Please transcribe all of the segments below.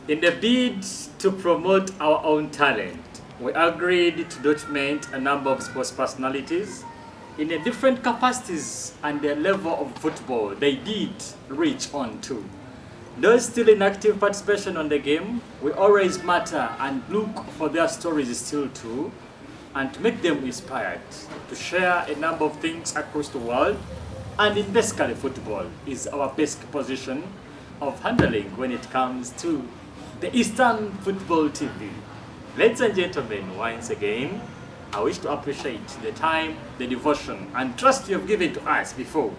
In the bid to promote our own talent, we agreed to document a number of sports personalities in the different capacities and the level of football they did reach on to. Those still in active participation on the game, we always matter and look for their stories still too, and to make them inspired to share a number of things across the world. And in basically football is our best position of handling when it comes to the Eastern Football TV. Ladies and gentlemen, once again, I wish to appreciate the time, the devotion, and trust you have given to us before.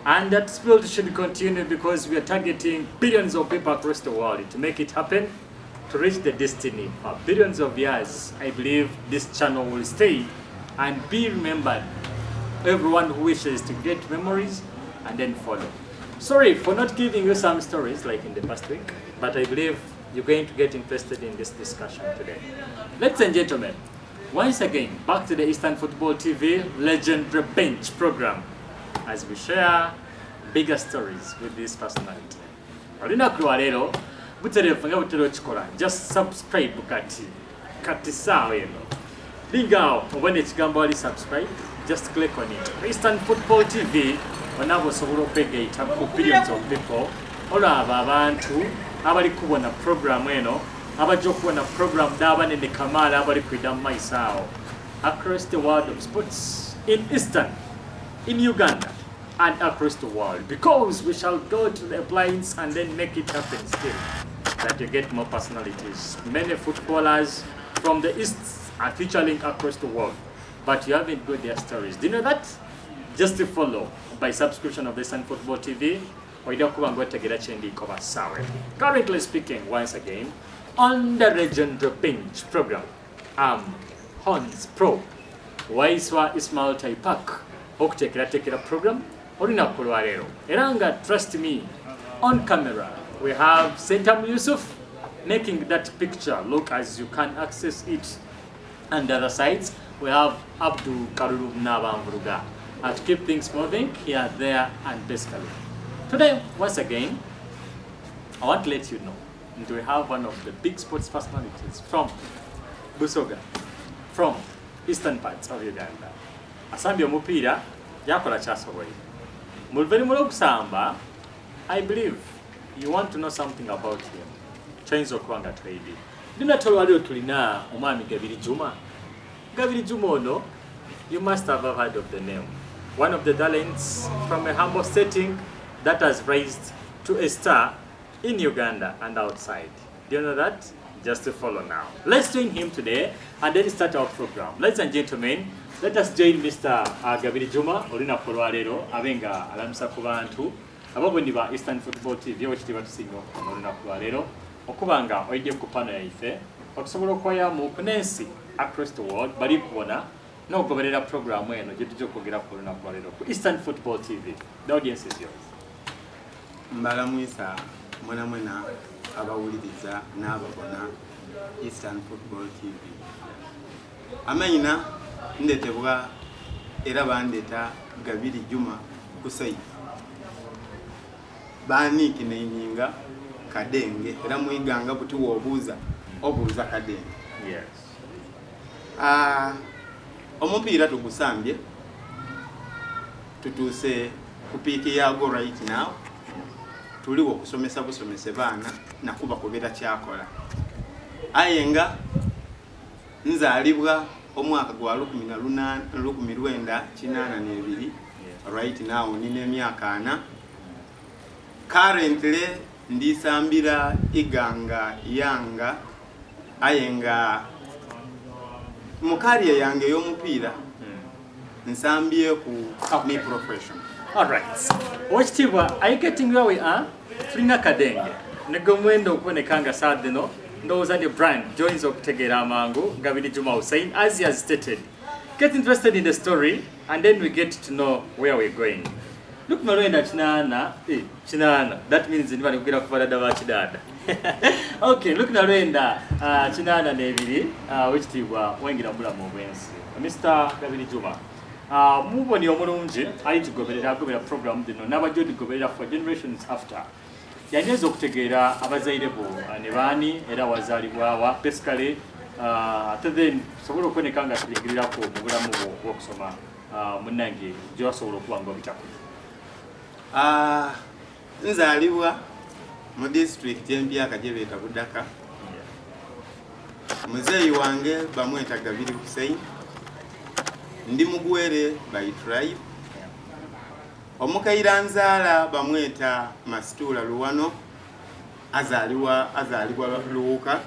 And that spirit should continue because we are targeting billions of people across the world to make it happen, to reach the destiny for billions of years. I believe this channel will stay and be remembered. Everyone who wishes to get memories and then follow. Sorry for not giving you some stories like in the past week, but I believe you're going to get interested in this discussion today. Ladies and gentlemen, once again, back to the Eastern Football TV Legendary Bench program as we share bigger stories with this personality. Olunaku lwa leero butereevu nga butera okikola, just subscribe kati saawa eno. Linga oba n'ekigambo wali subscribe, just click on it. Eastern Football TV onaaba osobola okwegaita ku billions of people olwabo abantu abali kubona program eno abajja okubona program d'abanene kamaala abali kwidda mu maiso awo across the world of sports in Eastern, in Uganda, and across the world, because we shall go to the blinds and then make it happen still, that you get more personalities. Many footballers from the East are featuring across the world, but you haven't got their stories. Do you know that? Just to follow by subscription of the Eastern Football TV, currently speaking once again on the Legendary Bench program. Hans Pro Waiswa Ismail Taipak okutekera program olunaku lwa leero. Era nga trust me, on camera we have Sentam Yusuf making that picture look as you can access it, and the other sides we have Abdul Karulu Nabamvuruga to keep things moving here, there, and basically. Today, once again, I want to let you know that we have one of the big sports personalities from Busoga, from eastern parts of Uganda. Asambye omupiira yakola kyasoboye. Mu luvannyuma lw'okusamba, I believe you want to know something about him. Kyayinza okuba nga twedi. Dinatolo waliwo tulina omwami Gabiri Juma. Gabiri Juma ono, you must have heard of the name. One of the talents from a humble setting that has raised to a star in Uganda and outside. Do you know that? Just to follow now. Let's join him today and then start our program. Ladies and gentlemen, let us join Mr. Gabiri Juma olunaku lwa leero abenga alamisa ku bantu ababwendi ba Eastern Football TV wekitiibwa tusinga okufuna olunaku lwa leero okuba nga oyidde ku pano yaife okusobola okwayamu ku n'ensi across the world bali kubona n'okugoberera programu eno gye tujja okwogera ku olunaku lwa leero ku Eastern Football TV. The audience is yours. Mbalamwisa mwena abawuliriza n'ababona Eastern Football TV. Amanyina ndetebwa era bandeta Gabiri Juma Kusai. Baaniki naiminga Kadenge era mwiganga buti wobuuza obuuza Kadenge. Yes. Omupiira tugusambye tutuuse ku piiki yago right now. Tuliwo kusomesa busomese baana nakuba kubera kyakola. Ayenga nzalibwa omwaka gwa 1982 right now nina emyaka 4. Currently ndisambira iganga yanga ayenga mu career yange y'omupiira nsambye ku me profession. All right. Wachitiibwa, are you getting where we are? Tulina Kadenge. Negomwendo okubonekanga sadde no. Ndowooza the brand joins okutegeera amangu Gabiri Juma Hussein as he has stated. Get interested in the story and then we get to know where we're going. Look Malwenda Chinana, Chinana. That means in Vanukira Kuvarada Vachidada. Okay, look Malwenda Chinana Nevili, which Tiwa Wengira Mula Movensi. Mr. Gabiri Juma. Muboni omulungi ali tugoberera program dino n'abajja odigoberera for generations after. yaneza okutegeera abazaire bo ne baani era wazaalibwawa basically ate then sobola okuboneka nga tulingirirako mu bulamu bwo bw'okusoma munnange gye wasobola okuba nga obitako. Nzaalibwa mu district y'Empyaka gye beeta Budaka. Muzeeyi wange bamweta Gabiri Hussein, ndi Mugwere by tribe. Omukaira nzaala bamweta Masitula Luwano, azaalibwa Luwuka.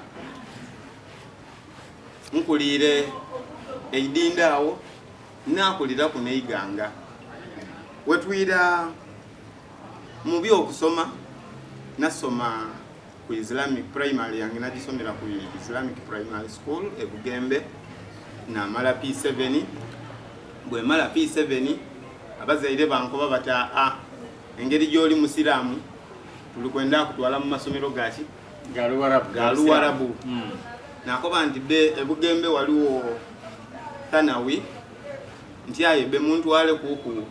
Nkuliire Eidindaawo, naakulira ku Neiganga. Wetwira mu by'okusoma, nasoma ku Islamic primary yange nagisomera ku Islamic Primary School e Bugembe, namala P7. Bwe mala P7 abazaire bankoba bata engeri gy'oli musiraamu tulikwenda kutwala mu masomero gaki galuwarabu. Nakoba nti be e Bugembe waliwo Thanawi, nti aye be muntwale kuku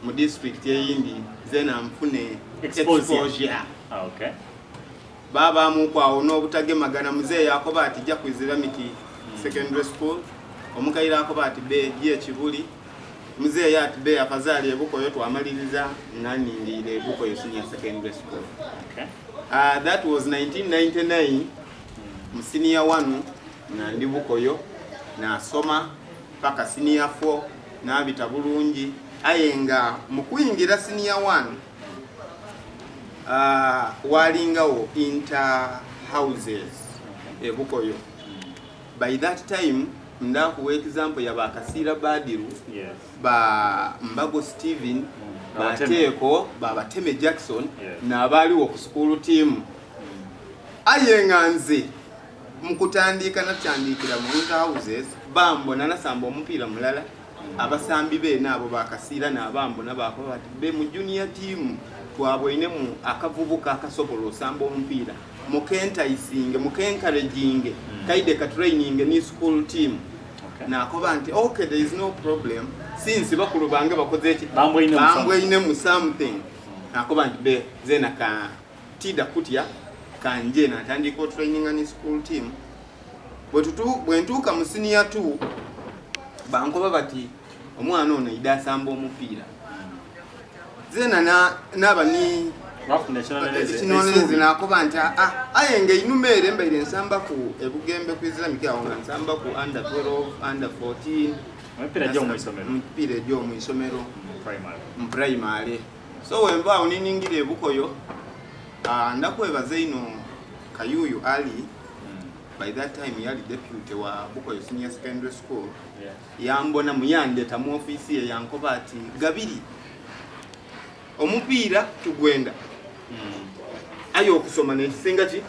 mu district eyindi zena mfune exposure. Okay. Baba mukwawo n'obutagemagana. Muzeeyi akoba ati jja ku Islamic Secondary School, omukaira akoba ati be ye Kibuli, muzeeyi ati be afazaali e Bukoyo twamaliriza nanindiire e Bukoyo Senior Secondary School. Okay. That was 1999. Mu senior 1 nga ndi Bukoyo nasoma paka senior 4 nabita bulungi, aye nga mu kuyingira senior 1 walingawo inter houses e Bukoyo. By that time ndakuwa example ya Bakasiira Badiru, Yes. ba Mbago Steven, ba Teeko, ba Teme Jackson, Yes. n'abaaliwo ku school team. Aye nga nze mukutandika natandikira mu inter houses bambona nasamba omupiira mulala, abasambi be nabo Bakasiira n'abambona bakoba bati be mu junior team twabwine mu akavubuka akasobola osamba omupiira mukentaisinge mukencouraging kaide ka training ni school team. Okay. Nakoba nti okay, there is no problem since bakulu bange bakoze eki bambwine mu something. Nakoba nti be zena ka tida kutya kanje natandika training ni school team. Bwe ntuuka mu senior 2 bankoba bati omwana ono idasamba omupiira. Zena naba ni kinonelezi nakoba nti aye nga inumere mbaire nsamba ku e Bugembe ku Islamic awo nga nsamba ku under 12, under 14 mpira egy'omu isomero mu primary. So wembaawo niningire e Bukoyo, ndakwebaza ino Kayuyu Ali. By that time yali deputy wa Bukoyo Senior Secondary School. Yambona muyandeta mu office ye yankoba ati Gabiri omupiira tugwenda. Ayo okusoma nekisinga ki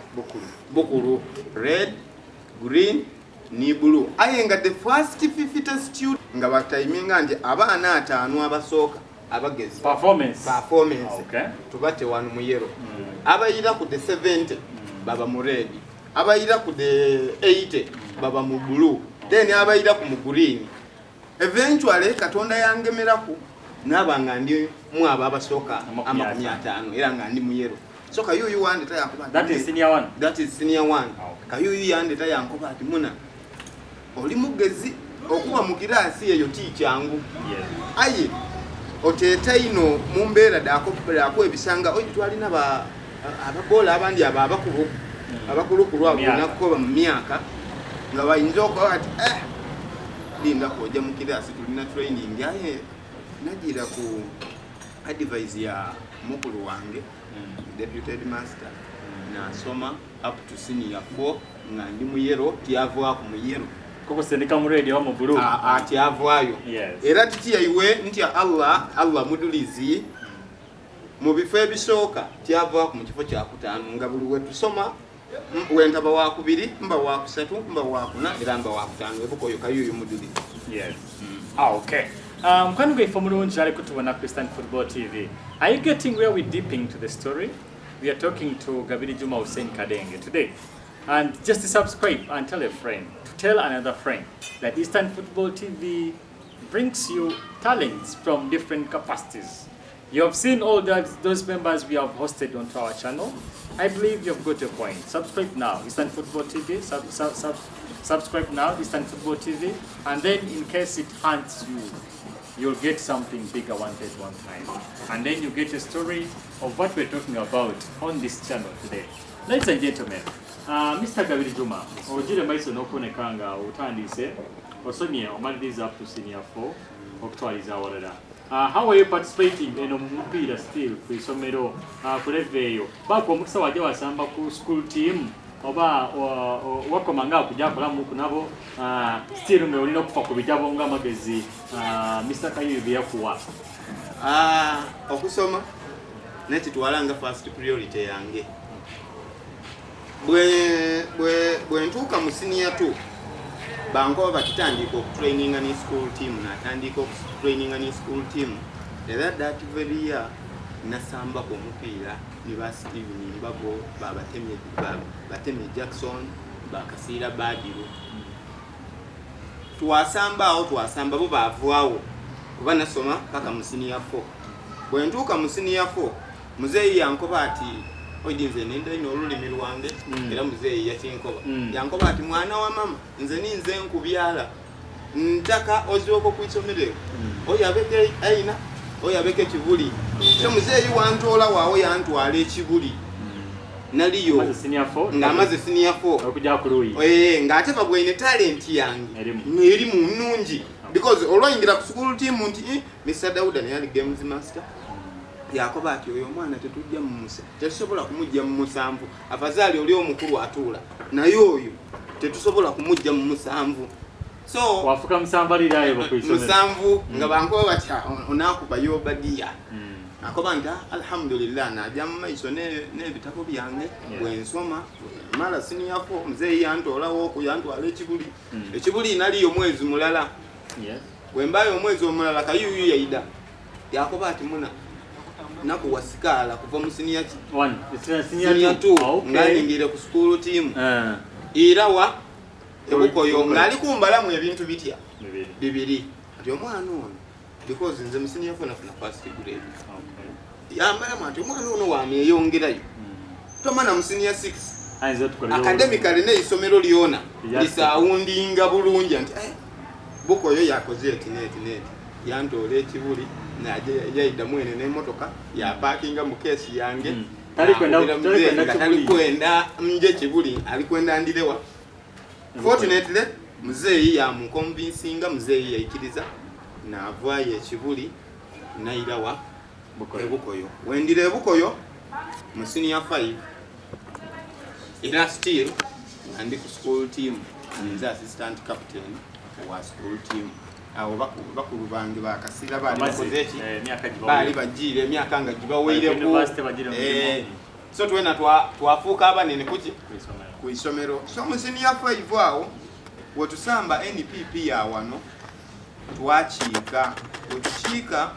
bukulu red, green ni blue. Aye nga the first 50 student nga batiminga nti abaana 5 abasooka abagezi performance. Okay. Tubate wanu mu yellow. Abayira ku the 70 baba mu red, abayira ku the 80 baba mu blue, then abayira ku mu green. Eventually Katonda yangemeraku nabanga ndi mu abasooka 50 era nga ndi mu yellow. So Kayuyu wandeta yakuba that is senior 1. That is senior 1. Okay. Kayuyu yandeta yankoba ati muna oli mugezi okuba mu kirasi eyo tichangu. Yes. Aye oteta ino mu mbeera dako ebisanga oyi twalina ababola abandi abakulu kulwa nakoba mu myaka nga bayinza okuba ati linda kojja mu kirasi tulina training. Aye nagira ku advice ya mukulu wange deputy headmaster nasoma up to senior 4 nga ndi mu yellow tiavwa ku mu yellow koko sendika mu red wa mu blue tiavwayo. Yes. Era titi yaiwe nti Allah mudulizi mu bifo ebisooka tiavwa ku mu kifo kya kutaano nga buli wetusoma wentaba wa 2 mba wa 3 mba wa 4 era mba wa 5 Bukoyo Kayuyu mudulizi. Yes. Okay. Kwani go ifomulungi ali kutubona Christian Football TV. Are you getting where we deep into the story? We are talking to Gabiri Juma Hussein Kadenge today. And just subscribe and tell a friend, to tell another friend that Eastern Football TV brings you talents from different capacities. You have seen all those members we have hosted onto our channel. I believe you've got your point. Subscribe now, Eastern Football TV. Subscribe now, Eastern Football TV. And then in case it haunts you, you'll get something bigger one time. And then you get a story of what we're talking about on this channel today. Ladies and gentlemen, Mr. Gabiri Juma, ojire maiso n'okuboneka nga otandise osomye omaliriza up to senior 4 okutwaliza awalala. How are you participating in mupiira still ku isomero ku level eyo? Baako omukisa wajja wasamba ku school team oba wakoma nga kujja kolamu kunabo still nga olina okufa ku bitabo nga magezi Mr. Kayiyu bye yakuwa? Okusoma nekitwalanga first priority yange. Bwe ntuuka mu senior 2 bango bakitandika okutraininga ne school team natandika okutraininga ne school team era that very year nasamba ku mupiira ne ba Steven Mbago batemye Jackson bakasiira Badiru twasamba bo bavaawo kuba nasoma paka mu senior 4. Bwe ntuuka mu senior 4 muzeeyi yankoba ati oidinze nenda ino olulimi lwange era muzeeyi yakinkoba yankoba ati mwana wa mama nze ninze nkubyala ntaka ozoko kwisomero oyabeke aina oyabeke kibuli so muzeeyi wantoola waawo yantwala ekibuli naliyo ng'amaze senior 4 okujja ku luyi ng'ate bagwine talent yange eri mu nnungi because olwayingira ku school team nti Mr. Dauda ne yali games master yakoba ati oyo mwana tetujja mu musa tetusobola kumujja mu musanvu afazaali oli omukulu atuula naye oyo tetusobola kumujja mu musanvu so wafuka musanvu alirayo bakwisomera musanvu nga bankoba bati onakuba Yobadia akoba nti alhamdulillah najja mu maiso n'ebitabo byange bwensoma mala senior 4 muzeeyi yantoolawo okuyantwala ekibuli naliyo mwezi mulala bwembayo omwezi omulala Kayuyu yaida yakoba ati muna naku wasikala kuva mu senior 2 ngayingira ku school team era wa ebukoyo ngali kumbalamu ebintu bitya bibiri ati omwana ono because nze mu senior 4 nafuna first grade yambalamu ati omwana ono wameyongerayo tomana mu senior 6 academically ne isomero lyona lisaawundinga bulungi nti bukoyo yakoze etineti yantoola ekibuli naje yaida mwene n'emmotoka ya parkinga mu case yange talikwenda nje kibuli alikwenda ndirewa fortunately muzeeyi yamuconvincinga muzeeyi yaikiriza naavaayo ekibuli nairawa ebukoyo wendire ebukoyo mu senior 5 era still ndi ku school team nze assistant captain wa school team abo bakulu bange bakasira bali bagiire emyaka nga gibaweireko so twena twafuuka abanene kuki ku isomero so mu senior 5 awo wetusamba NPP ya wano twakiika wetukiika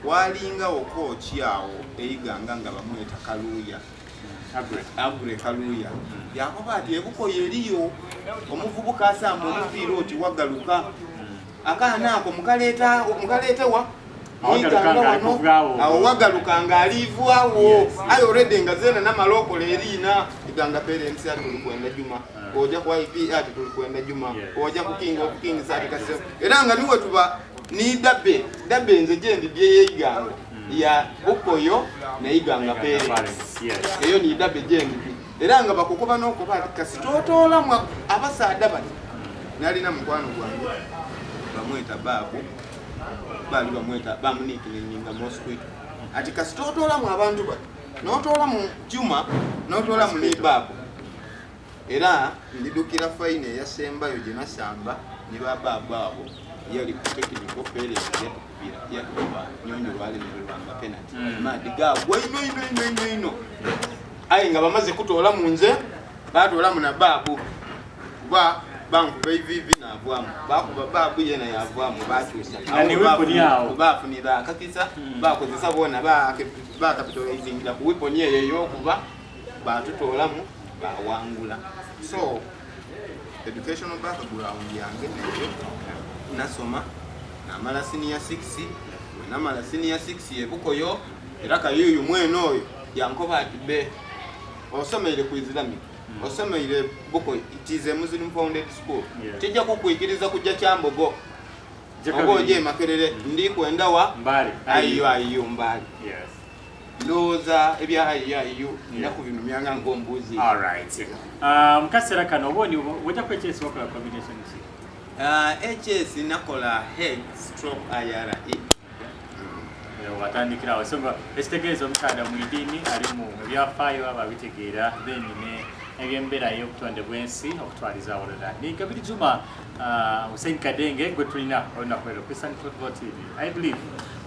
walinga okooki awo eyiganga nga bamweta Kaluuya Agure Kaluuya yakoba ati ebukoyo eriyo omuvubuka asamba omupiira oti wagaluka akaana ako mukaleta wa awo wagaluka nga aliivwawo ayo already nga zena namalokole erina iganga parents ati tulikwenda Juma oja ku IP ati tulikwenda Juma oja ku King sati kase era nga niwe tuba ni dabe nze gyendi byeyiganga ya bukoyo na iganga parents eyo ni dabe gyendi era nga bakukuba n'okuba ati kasitootoolamu abasaada bati nalina mukwano gwange bamweta bali bamweta bamunikininga mosquito ati kasitootoolamu abantu bati n'otoolamu Juma n'otoolamu ne Babu era ndidukira fine eyasembayo gye nasamba ne Babu abo yali ku technical failure yakuba nyonyo lwali nelwanga penalty madiga ino ayi nga bamaze kutoola mu nze batoolamu na Babu kuba bankuba ivivi naavwamu bakuba Babu yena yavwamu bakyusa bafunira akakisa bakozesa bona bakapitalizingira ku weapon eyo eyokuba batutoolamu bawangula so educational background yange neyo nasoma namala senior 6 namala senior 6 ye Bukoyo era kayuyu mweno oyo yankoba ati be osomere ku Islamic osomere Bukoyo it is a Muslim founded school tijja kukwikiriza kujja Kyambogo ogoje Makerere ndi kwenda wa Mbale ayo Mbale loza ebya ayo ndaku bino myanga ngombuzi. All right. Mkasera kano oboni wajja ku HS wakola combination ki? HS nakola head stroke IRE. Watandikira wasonga esitegezo mukada mu idini ali mu byafaayo ababitegeera then ne ebyembera y'obutonde bw'ensi okutwaliza awolera ni Kabiri Juma Hussein Kadenge gwe tulina olunaku ku Sun Football TV. I believe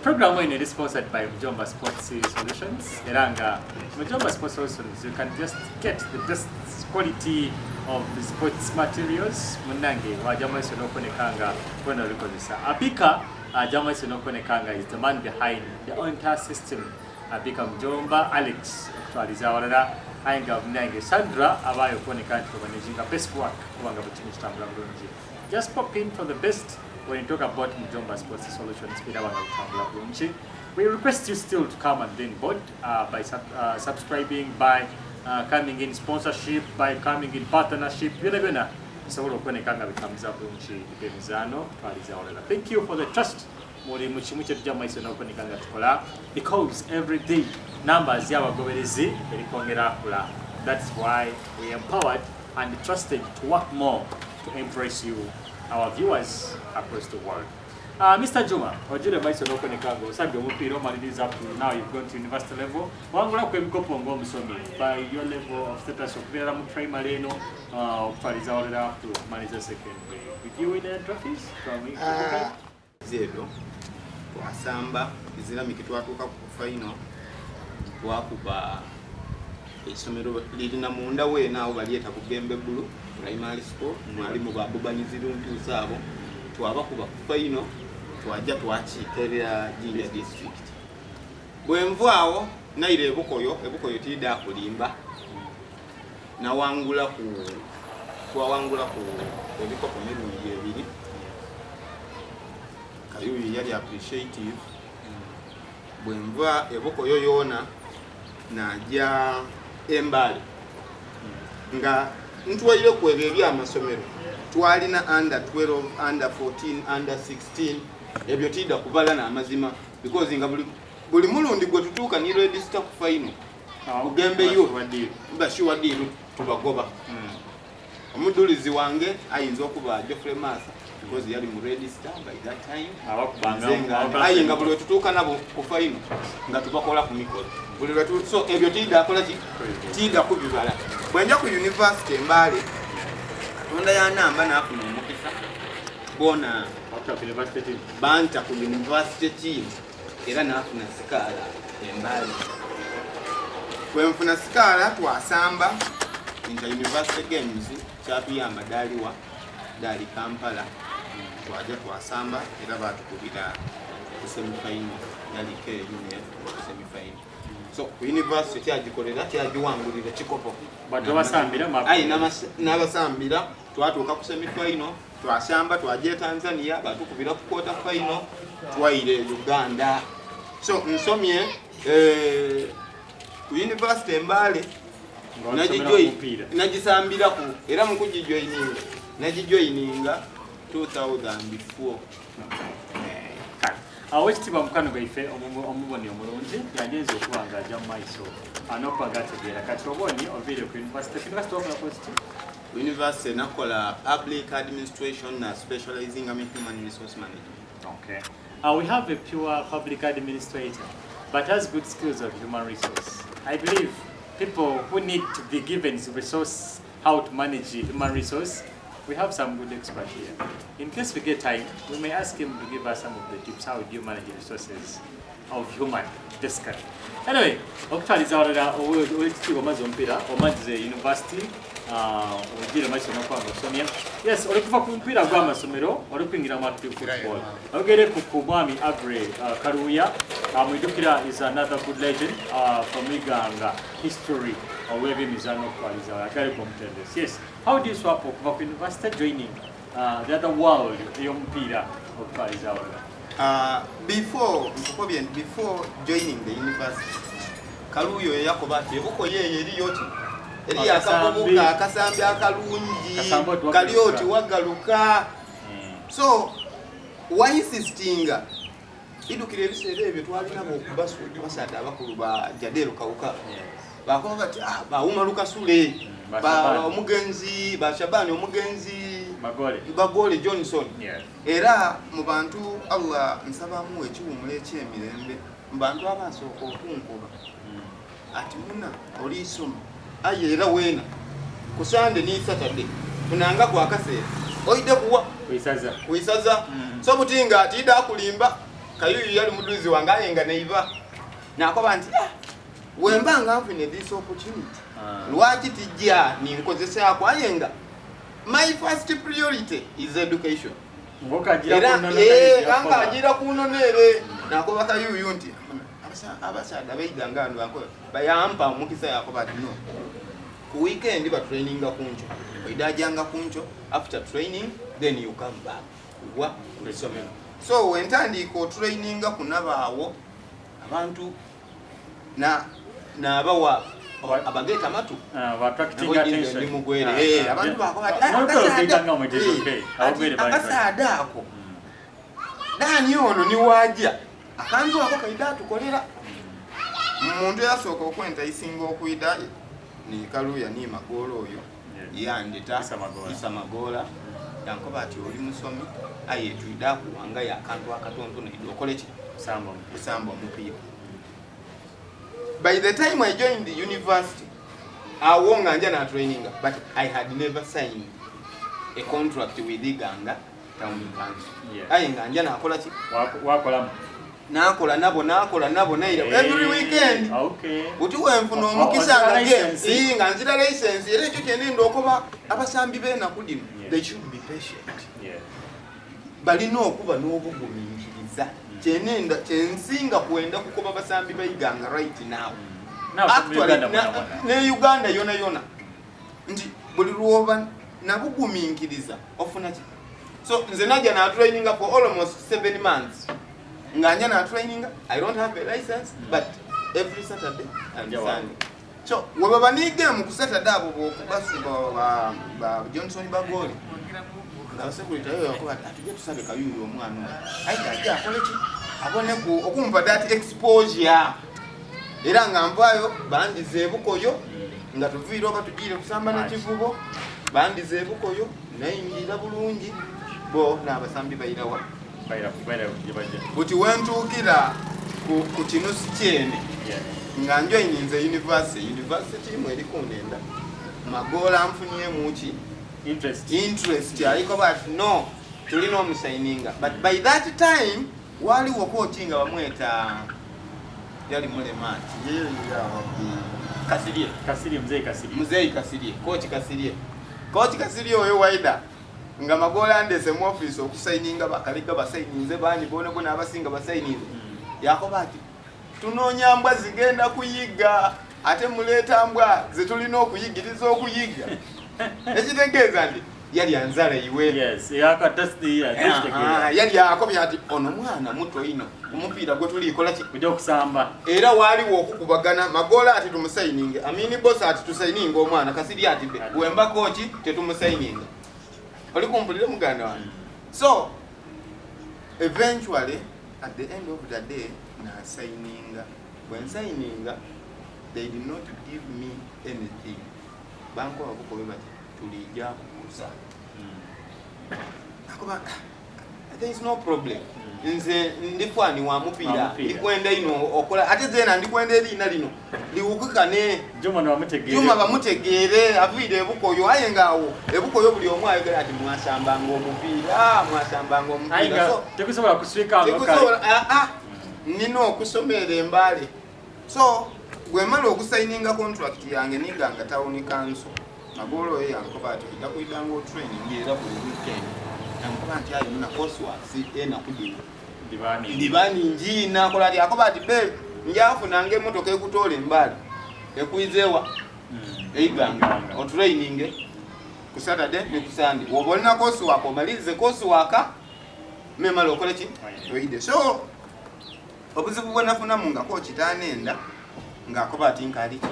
program one is sponsored by Mujomba Sports Solutions. Eranga Mujomba Sports Solutions, you can just get the best quality of the sports materials. Munange wajama isonokonekanga kwena lukozesa apika Jama Sinokonekanga is the man behind the entire system. Abika Mjomba, Alex, Twalizawara, Ainga Mnange, Sandra, Abayo Konekan for managing a best work. Just pop in for the best when you talk about Mjomba Sports Solutions. We request you still to come and then board by subscribing, by coming in sponsorship, by coming in partnership. Thank you for the trust. Because every day numbers that's why we empowered and trusted to work more to impress you, our viewers across the world. Mr. Juma, Ojire Maiso no Konekago, Sabio Mupiro Malidis up to now you've gone to university level. Wangula Kwemkopongo Musomi, by your level of status of Veram primary no Fariza up to manager secondary. Did you win any trophies from Zero. Wasamba, Islamic twatuka ku final. Wakuba isomero lirina munda we nawo baliyeta ku Gembe Blue primary school, mwalimu babubanyiziru ntusaabo. Twabakuba ku final. Twajja twakikerera Jinja district. Bwenvaawo naire Bukoyo tida kulimba. Nawangula ku ebikopo mirundi ebiri. Kayuyu yali appreciative. Bwenva Bukoyo yona najja Embale. Nga ntwaire ku ebyo amasomero. Twalina under 12, under 14, under 16. Ebyo tida kubala na amazima because nga buli mulundi gwe tutuuka ni register ku final Bugembe yo bashiwa diru tubagoba omudulizi wange ayinza okuba Geoffrey Massa because yali mu register by that time ayinga buli tutuuka nabo ku final nga tubakola ku mikolo buli so ebyo tida akola tida kubibala bwenja ku university Mbale Katonda ya namba nafuna omukisa bona banta ku university team era nafuna sikala Embale kwenfuna sikala twasamba inter university games kyatuyamba daliwa dali Kampala twaja twasamba era batukubira ku semi-final yali ke junior semi-final so university kyagikolera kyagiwangulira kikopo n'abasambira twatuuka ku semi-final twasamba twaje Tanzania batukubira ku quarter final twaire Uganda so nsomye ku university Mbale nagisambira ku era mu kugijoininga 2004 awekitiibwa mukano gwaife omuboni omulungi yanyenza okubanga ajja mu maiso n'okubagategeera kati oboni oviire ku university wakola posti University nakola public administration na specializing in human resource management. Okay. We have a pure public administrator, but has good skills of human resource. I believe people who need to be given resource, how to manage human resource, we have some good experts here. In case we get time, we may ask him to give us some of the tips. How do you manage resources of human discussion? Anyway, okutwaliza walala owekitiibwa Mazi omupiira omaze university ojire masomo kwa masomya. Yes, olikuva ku mpira gw'amasomero olikuingira mu active football. Ogere ku Mwami Agre Karuya amwidukira is another good legend from Iganga history w'ebyemizano okutwaliza walala gari komutendesi. Yes, how do you swap okuva ku university joining the other world ey'omupiira okutwaliza walala? Before joining the university, Kaluyo yakobati ebuko yeye eri yoti eri akabobuka akasambi akalungi kalioti wagaluka. So why insisting idukire ebiseera ebyo twalina basada abakulu ba Jadero Kawuka bakoba bati bawuma Lukasule ba omugenzi ba Shabani omugenzi Bagole Johnson. Era mu bantu Allah nsabamu ekiwumule ekyemirembe mu bantu abasooka okunkuba ati muna oli isoma aye era wena ku Sunday ni Saturday tunanga kwa kaseera oide kuwa kuisaza so butinga tida kulimba Kayuyu yali muduzi wangaye nga neiva nakoba nti wembanga mfine this opportunity lwaki tijja ninkozesa akwayenga. My first priority is education. Anga ajira kunonere nakoba Kayuyu nti abasada beiganga ndu bayampa mukisa yakoba no ku weekend ba training kuncho oidajanga kuncho after training then you come back wa kusomero. So wentandiko training kunabaawo abantu na abawa abageta matu attracting attention ndi mugwere abantu bakoba abasada ako dani ono ni waja akanzu ako kaida tukolera umuntu yasooka okwenta isinga okuida ni Kaluya ni Magolo oyo yandeta Isa Magola yankoba ati oli musomi aye tuida kuwanga ya kantu akatonto ne okolechi samba omupiira. By the time I joined the university, I wonga nja na training, but I had never signed a contract with Iganga Town Council. Aye nganja na akola chi wakola nakola nabo naira every weekend. Okay. Utuwe mfuno mukisanga game nga nzira license era ekyo kyene ndokoba abasambi bena kudino. They should be patient. Balina okuba n'obugumiikiriza kyenenda kyensinga kuenda kukoba basambi bayiganga right now. Actually ne Uganda yona nti buli lwoba nabugumiikiriza ofuna ki. So nze najja na training for almost 7 months. Nganja na training, I don't have a license, but every Saturday and Sunday. So waba banige mu Saturday abo kubasuba ba Johnson Bagole. Na security yo yakoba atuje tusabe Kayuyu omwana. Aija akole ki? Abone ku okumva that exposure. Era ngambayo bandize bukoyo nga tuvira batugire kusamba na kivubo. Bandize bukoyo nayingira bulungi bo nabasambi bayirawa. Buti wentukira ku kino sikyene nga njoyininze university mweri kundenda Magola amfunye muki interest aliko but no tulino omusaininga but by that time wali wokotinga bamweta yali mulemati mzee Kasirie coach Kasirie oyo waida nga Magola ndese mu office okusaininga bakaliga basaininze bani bone bona abasinga basaininze yakoba ati tunonya mbwa zigenda kuyiga ate muleta mbwa zetulina okuyigiriza okuyiga ekitegeeza ndi yali anzala iwe yali yakobya ati ono mwana muto ino omupiira gwe tulikola kujja okusamba era waliwo okukubagana Magola ati tumusaininge amini boss ati tusaininga omwana Kasirie ati wemba coach tetumusaininga oli kumpulira muganda wange. So eventually at the end of the day na signing they did not give me anything. Banko abuko bati tulija kukusa. Nakoba there is no problem. Nze ndifani wa mupira ndikwenda ino okola ate zena ndikwenda eri lino liwukukane Juma bamutegere avide ebukoyo aye ngawo ebukoyo buli omwe ayogera ati mwasambanga omupira so tekusobola kuswika nino okusomera embale. So gwemala okusaininga contract yange niganga Town Council Magolo yankoba ati ndakuidanga training era buli weekend namukoba nti ayo na coursework ena kudino ndibani njina kola ati akoba ati be njafu nange motoka ekutole mbali ekuizewa eiganga o training ku Saturday ne ku Sunday wobolina coursework omalize coursework memala okola ki oide. So obuzibu bwe nafunamu nga kochi tanenda ng'akoba ati nkali ki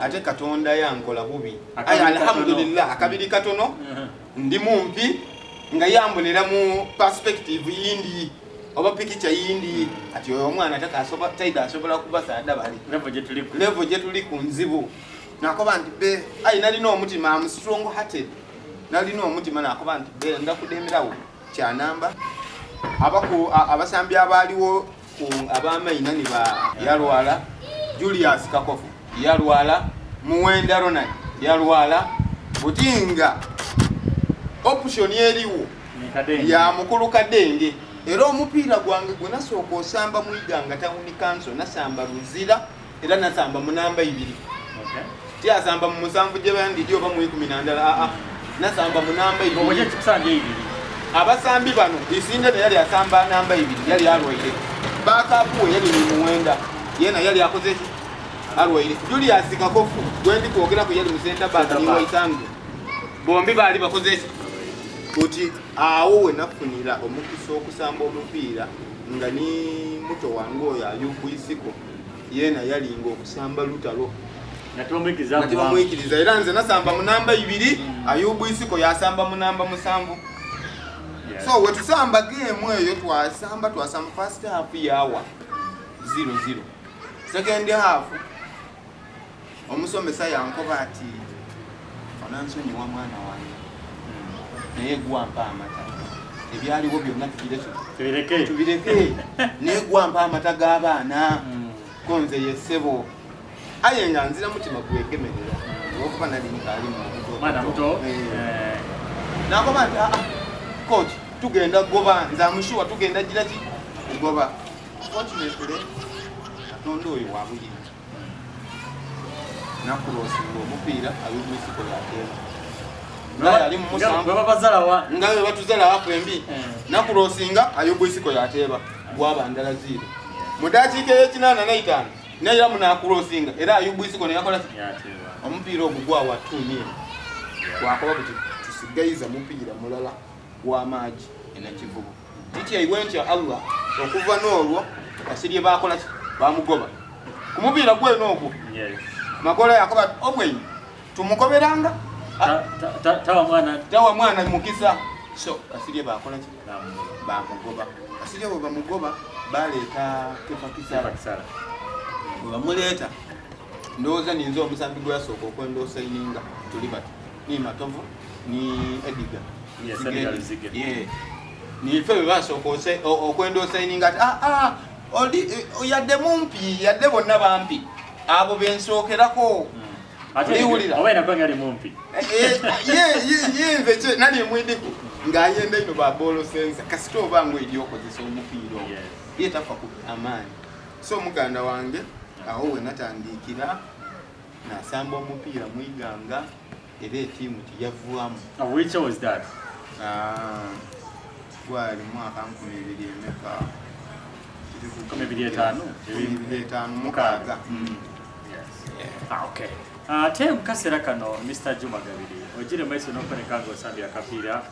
ate Katonda yankola bubi. Alhamdulillah akabiri katono ndi mumpi nga yambonera mu perspective yindi oba picture yindi ati oyo omwana taida asobola kubasaada bali level gye tuli ku nzibu. Nakoba nti be nalina omutima am strong hearted, nalina omutima nakoba nti be ndakudemerawo kyanamba abasambi abaliwo abamaina ni ba yalwala Julius Kakofu yalwala, Muwenda Ronald yalwala, Butinga option eriwo ya mukulu Kadenge. Era omupiira gwange gwe nasooka osamba Mwiganga Town Council nasamba Luzira era nasamba mu namba 2. Ti asamba mu musanvu gye bandidi oba mu 10 nasamba mu namba 2. Abasambi bano Isinde ne yali asamba namba 2 yali alwaire. Bakapuwe yali ni Muwenda yena yali akoze alwaire. Julius Kakofu gwendi kwogera ku yali mu center back ni Waitangu. Bombi bali bakoze kuti awo we nafunira omukisa okusamba omupiira nga ni muto wange oyo Ayubu Isiko yena yalinga okusamba lutalo natubamwikiriza era nze nasamba mu namba 2 Ayubu Isiko yasamba mu namba 7. So we tusamba game eyo twasamba first half yawa 0-0, second half omusomesa yankoba ati onansonyi wa mwana wange naye gwampa amata ebyaliwo byonna tubireke naye gwampa amata g'abaana konze yesebo aye nga nzira mutima gwegemerera olwokuba nali nkaali muto nakoba nti coach tugenda goba nze amushuwa tugenda gira ki kugoba. Fortunately Katonda oyo wabuyinza nakulosinga omupiira Ayubu Isiko yateeba nga batuzala wafu embi nakulosinga Ayubu Isiko yateeba gwabandala 0 mu dakiika y'ekinaana naye munakulosinga era Ayubu Isiko ne yakola omupiira ogwo gwawa 2-0 gwakoba buti tusigayiza mupiira mulala gw'amaagi enakivubu. Tikyaibwe ntya Allah okuva n'olwo Kasirye bakola bamugoba ku mupiira gweno ogwo. Magola yakoba obwenyi tumugoberanga tawa mwana mukisa. So Kasirye bakola ki bamugoba. Kasirye bwe bamugoba baleeta Kefakisala bamuleeta ndowooza ninza omusambi gwe yasooka okwendoosa ininga tuli bati ni Matovu ni Ediga nife bwe basooka okwendoosa ininga ati yadde mumpi yadde bonna bampi abo bensookerako yenze nali mwidiku ng'ayenda ino baboolo sensa kasita oba ngu eri okozesa omupiira ogwo ye tafa ku amaanyi. So muganda wange awo we natandikira nasamba omupiira Mwiganga era etiimu tiyavaamu. Which was that? Gwali mwaka 2005 Okay. Te mukasera kano Mr. Juma Gabiri ogire maiso n'okonekanga osambya akapiira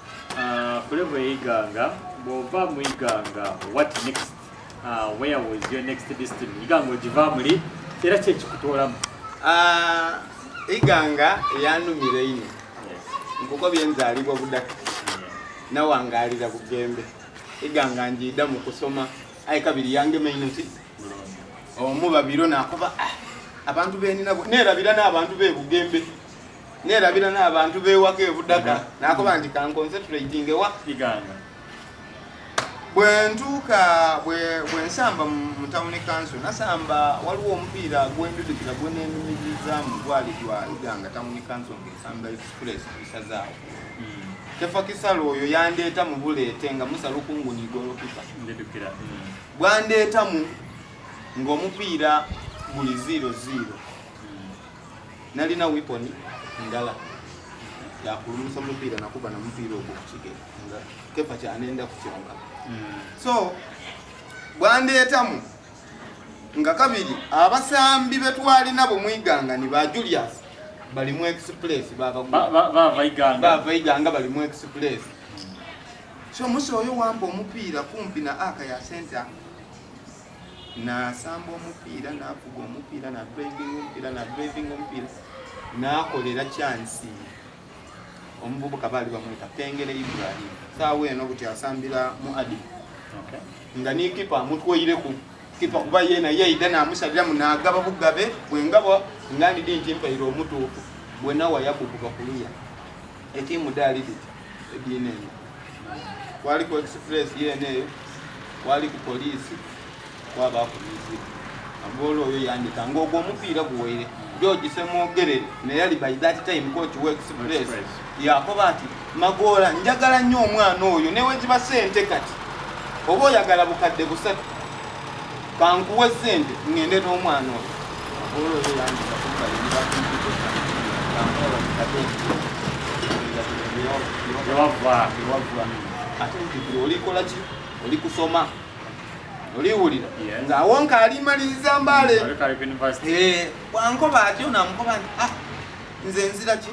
ku level y'Iganga bw'ova mu Iganga what next? Where was your next destiny? Iganga ogiva muli era ki ekikutoolamu? Iganga yanumira ino nkuko byenzaalibwa budaka nawangalira bugembe. Iganga njida mu kusoma aye kabiri yange maino ki omuba biro nakoba abantu benina nerabira n'abantu be bugembe nerabira n'abantu be wake budaka nakoba nti kan concentrating wa Iganga bwentuka bwensamba mu Town Council nasamba waliwo omupiira gwendudukira gwenenumiriza mu gwalidwa Iganga Town Council ngesamba express bisazaawo. Kefakisala oyo yandeeta mu buleete nga Musalukungu ni golokipa ndedukira bwandeetamu ng'omupiira guli 0-0 nalina weaponi ndala yakulumusa mupiira nakuba na mupiira ogwo kukige nga Kefa kyanenda kukironga. So bwandeetamu nga kabiri abasambi betwali nabo Mwiganga ni ba Julius bali mu express bava Iganga bali mu express. So muso oyo wamba omupiira kumpi na aka ya center na samba omupiira na avuga omupiira na driving omupiira na akolera chance omuvubuka bali bamwita Pengere Ibrahim sawe eno kuti asambira mu adi nga ni kipa mutwoyireku kipa kuba yena yeida na amusalira munagaba bugabe bwengabo ngandi dinti mpairo omutuufu bwena wayakubuka kulia etimu dali dit edinene wali ku express yene wali ku police waba ku polisi ambolo oyo yandika ngogo omupiira guwere George Semogere ne yali by that time coach wa express yakoba ati Magola njagala nnyo omwana oyo newe ziba sente kati oba oyagala bukadde busatu kankuwe sente ngende n'omwana oyo Magola oyo yandika kuba yinza kumpita kankola yawava ate nti olikola ki oli kusoma oliwulira nga wonka alimaliza mbale wankoba atyo namukoba nti nze nzira ki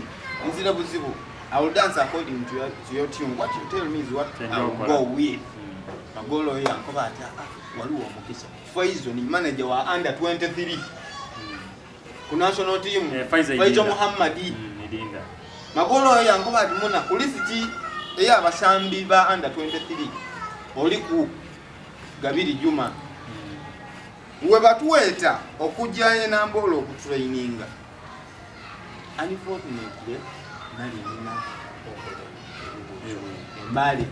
nzira buzibu I will dance according to your tune. What you tell me is what I will go with. Magolo yankoba ati waliwo omukisa Faizo ni manager wa under 23 ku national team Faizo Muhammadi Magolo yankoba ati muna kulisiti eya abasambi ba under 23 oli ku Gabiri Juma we batuweta okujja enambolo okutraininga unfortunately nali nina mbali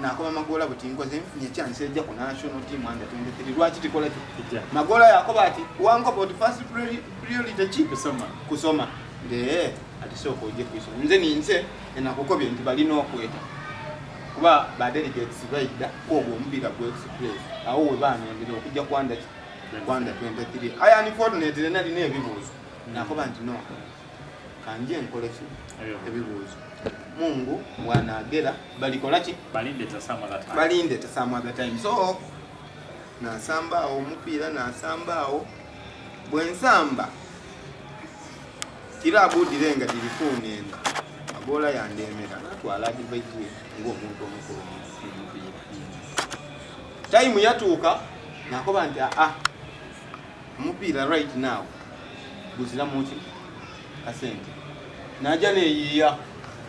nakoba Magola buti nkoze mfunye chance ejja ku national team under 23 lwaki tikola Magola yakoba ati wankoba oti first priority chi kusoma ati soko ojje kusoma nze ninze enakukobye nti balina okweta kuba ba delegates baida kogo omupiira ku express awo we baanembera okujja kwanda 23 unfortunately nali n'ebibuuzo nakoba nti no kanje nkoleki ebibuuzo Mungu wanagera balikola ki balinde tasamu at the time so nasamba omupiira nasamba bwensamba kirabu direnga dilifunenda Magola yandemera natwala advice ng'omuntu omukulu omupiira time yatuuka nakoba nti omupiira right now guzira muki kasente naja neyiya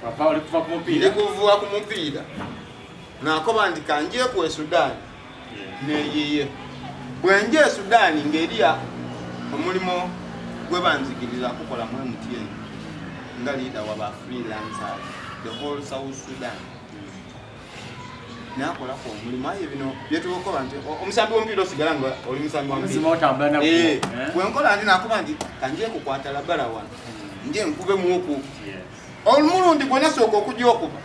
papa oli kuva ku mupiira kuva ku mupiira nakoba nti kanje ku Sudan neyiye bwenje Sudan ngeriya omulimo gwe banzikiriza kukola mu MTN nga leader wa freelancers the whole South Sudan nakola ko omulimo aye bino byetukoba nti omusambi w'omupiira osigala nga oli musambi wa mupiira bwenkola nti nakoba nti kanje kukwata labala wano nje nkube muku omulundi gwe nasooka okujja okuba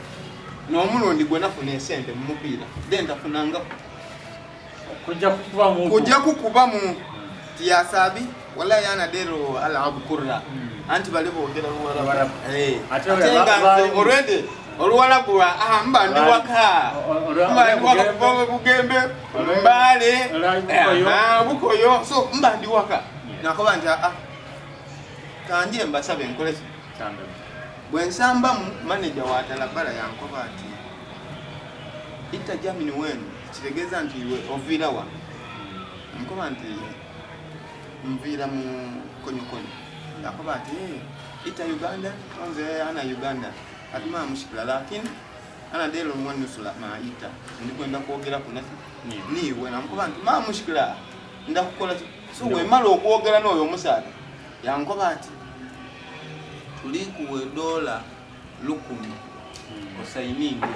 n'omulundi gwe nafuna esente mu mupiira then tafunanga kujja kukuba mu tiyasabi wala yana dero ala abukurra anti bale boogera luwala ate olwende oluwalagwa mbandi waka bugembe mbale bukoyo so mbandi waka nakoba nti kanje mbasabe nkolesi bwensamba manager wa Talabala yankoba ati ita Jamini wenu kitegeza nti iwe ovira wa nkoba nti mvira mu konyokonyo yakoba ati ita Uganda onze ana Uganda atima mushikila lakini ana delo mwenu sula maita ndikwenda kuogera kuna niwe namkoba nti mushikila ndakukola so we malo okuogera n'oyo omusada yankoba ati tulikuwe $10,000 osainingi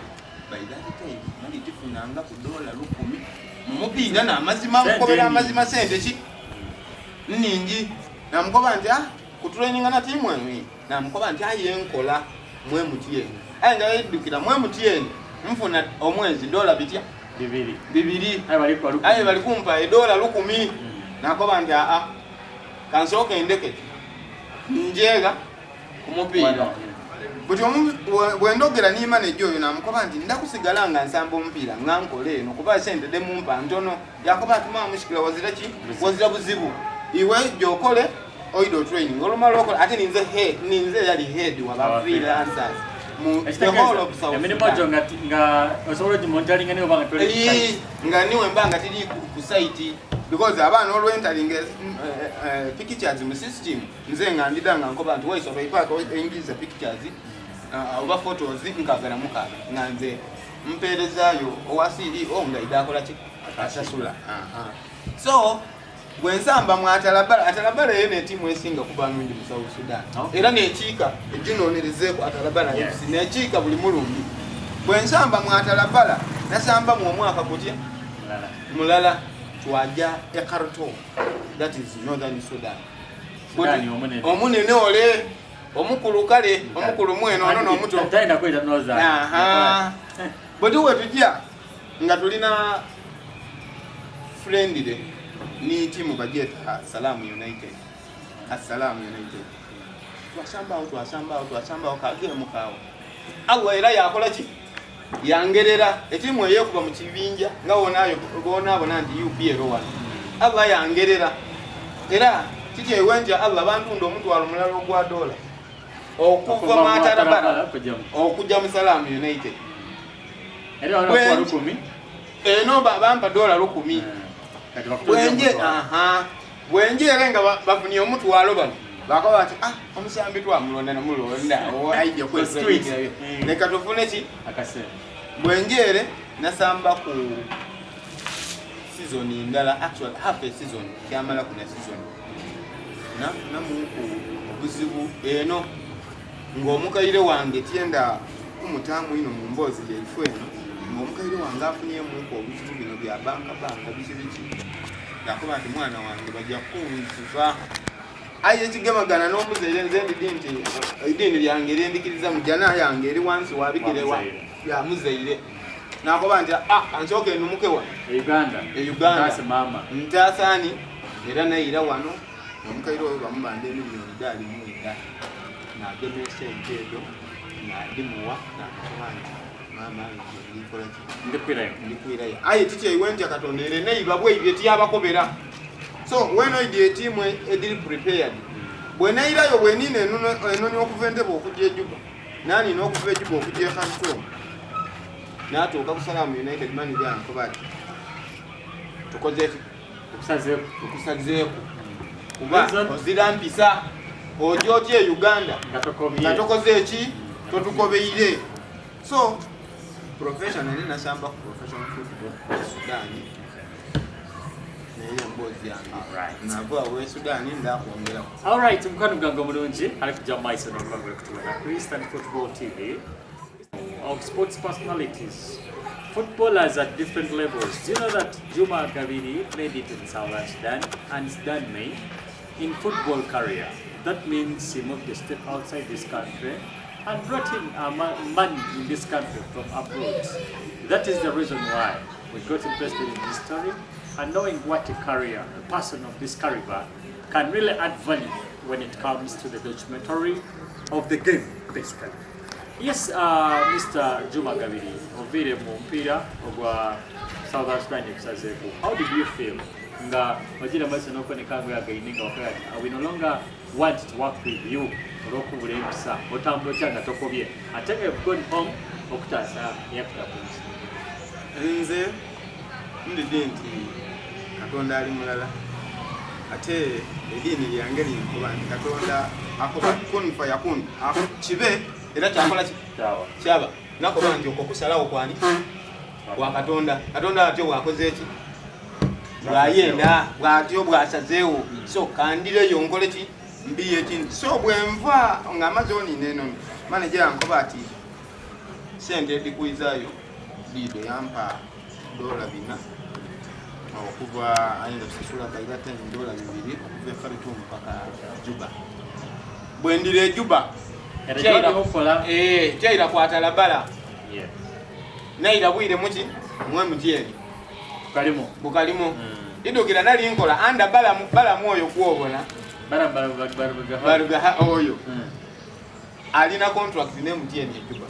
by that time mali tifunanga ku $10,000 mupiira n'amazima mukobera amazima sente ki ningi namukoba nti kutraininga na timu enu namukoba nti ayenkola mwe MTN nga yedukira mwe MTN mfuna omwezi $2 bitya bibiri aye bali kumpa $10,000 nakoba nti kansoke ndeke njega kumupiira buti bwendogera ni manager oyo namukoba nti ndakusigala nga nsamba omupiira ngankole eno kuba sente de mumpa ntono yakoba atuma mushikira wazira buzibu iwe jokole oido training olumalo okola ate ninze yali head wa ba freelancers the whole of South Sudan. Nga osobola monitoring ne obanga tole. Nga niwe mbanga tili ku site because abana olwentering pictures mu system nze nga ndidanga nkoba nti waiso baipaka engiza pictures oba photos nkagala mukaga nganze mperezayo owasiri nga idakola ki asasula. So gwensamba mu atalabala yene timu esinga kuba nungi mu South Sudan. Era nekiika ejinonerezeko atalabala FC nekiika buli mulumbi. Gwensamba mu atalabala nasamba mu omwaka kutya mulala twaja e Khartoum, that is Northern Sudan. Omunene ole omukulu kale omukulu mweno ono omuto taina kwenda Northern. Bodi wetujja nga tulina friendly ni timu bajeta Salamu United. Salamu United. Twasamba kage mukawo. Agwa era yakola ki? Yangerera etimu eyekuba mu kibinja nga wonayo bona ndi UPL wano. Agwa yangerera. Era kiti ewenja Allah bantu ndo omuntu walumulalo gwa dola. Okuva matarabara okujja mu Salamu United. Era wana kwa 10. No bampa dola 10. Bwenje erenga bafuni omuntu waloba bakoba ati omusambi twamulonda namulonda aije kwese leka tufune ki akase bwenjere nasamba ku season ndala actually half a season kyamala kuna season na muku obuzibu eno ng'omukaire wange tienda kumutamu ino mu mbozi ya ifweno ng'omukaire wange afunye muku obuzibu bino bya banka bisibiki yakoba ati mwana wange bajja kunsufa aye kigemagana n'omuzeire nze idini lyange lyendikiriza mu jana yange eri wansi wabigirewa ya muzeire nakoba nti ansoke numuke wa Uganda ntasani era naira wano omukaire oyo bamubande miliyoni dali mwenda nagemese entedo nadimuwa nakomanti mama ndikwira aye titi iwenti akatondere neibabwe ibye tiyabakobera. So when I did team a deal prepared. When I lie when in and no preventable could get you. Nani no vegetable could get hands. Now to Salam United manager and provide to cause Zidan Pisa or Georgia Uganda. Natokozechi to so professional in a samba professional football Sudan. All right, mukanu ganga mulungi alikuja maiso n'obanga kutuwera Christian Football TV of sports personalities, footballers at different levels. Do you know that Juma Gabiri played it in South Sudan and Sudan May in football career? That means he moved a step outside this country and brought in a man in this country from abroad. That is the reason why we got interested in this story. And knowing what a career, a person of this caliber can really add value when it comes to the documentary of the game, basically. Yes, Mr. Juma Gabiri, ovire mu mpira ogwa South Sudan ekusazeeko. How did you feel? Nga wajira maiso n'okubonekango yagaininga wakati, we no longer want to work with you olw'okubula empisa otambula otya nga tokobye ate have gone home okutaasa yakutakunsi. Nze ndidde nti Katonda ali mulala ate edini lyange linkuba nti Katonda akoba kun fa yakun kibe era kyakola kyaba nakoba nti okukusalawo kwani wa Katonda atyo bwakoze eki bwayenda bwatyo bwasazeewo so kandire yongole ki mbiye kintu so bwenva nga amazoni neno manager yankoba ati sente edikuizaayo bido yampa $4 okuva ayinza kusasula kaira $10 okuva Khartoum mpaka Juba. Bwendire Juba kyaira kwatalabala naira bwire muki mwe mutieri bukalimu idukira nali nkola anda bala mwoyo kuobona baruga oyo alina contract ne mutieri Juba.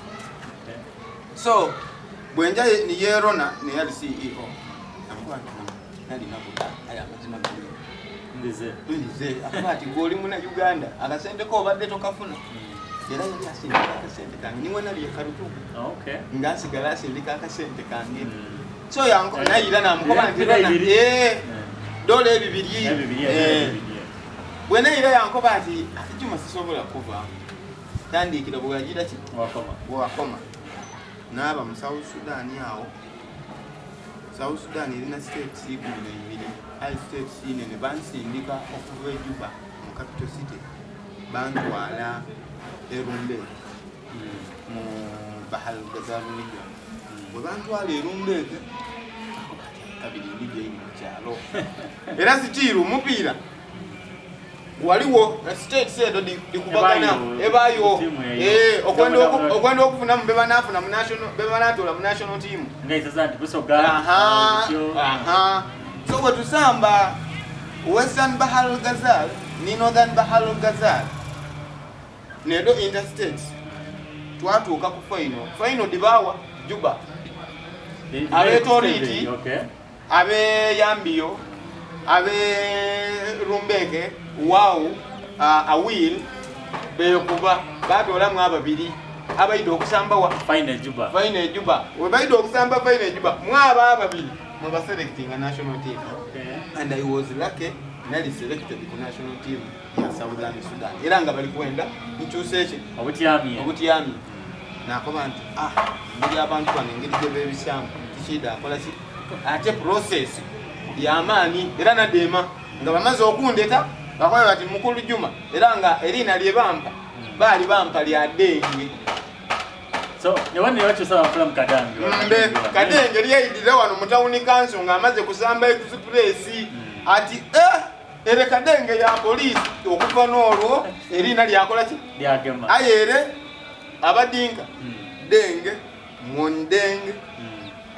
So bwenja ni yerona ni yali CEO nali nabuda aya mazima ndize akati goli muna Uganda akasende ko badde tokafuna era yali asindika akasente kange niwe nali ekarutu ngaasigala asindika akasente kange so yanko nayira namukoba nti dola ebibiri bwe nayira yankoba ati Juma sisobola kuva tandikira bwe yagira ki wakoma n'aba mu South Sudan awo. South Sudan irina states 12 high states ne bansindika okuva e Juba mu capital city bantwala Erumbe mu Bahal Ghazal region. Bwe bantwala Erumbe kabiri ndije mu kyalo era sitiru mupiira waliwo states edo dikubagana ebayo okwenda okufuna mu bebanafuna mu national bebanatola mu national team ngaisazanti kusoga so bwe tusamba Western Bahal Ghazal ni Northern Bahal Ghazal nedo interstate twatuuka ku final dibawa Juba abe Toriti abe Yambio abe Rumbeke wow awil bekuba batola mu ababiri abaide okusamba wa final Juba we baide okusamba final Juba mu ababiri mu ba selecting a national team and I was lucky nali selected ku national team ya Southern Sudan era nga bali kwenda nkyuseche obutiyami nakoba nti ndi abantu banengeri bebisamba kishida akola ki ate process ya amani era nadema nga bamaze okundeta bakoye bati mukulu Juma era nga erina lyebampa bali bampa lya Denge so newani yacho sawa from Kadenge lyayidira wano mutawuni kanso nga amaze kusamba express ati ere Kadenge ya police okuva n'olwo erina lyakola ki lyagema ayere abadinka Denge Mondenge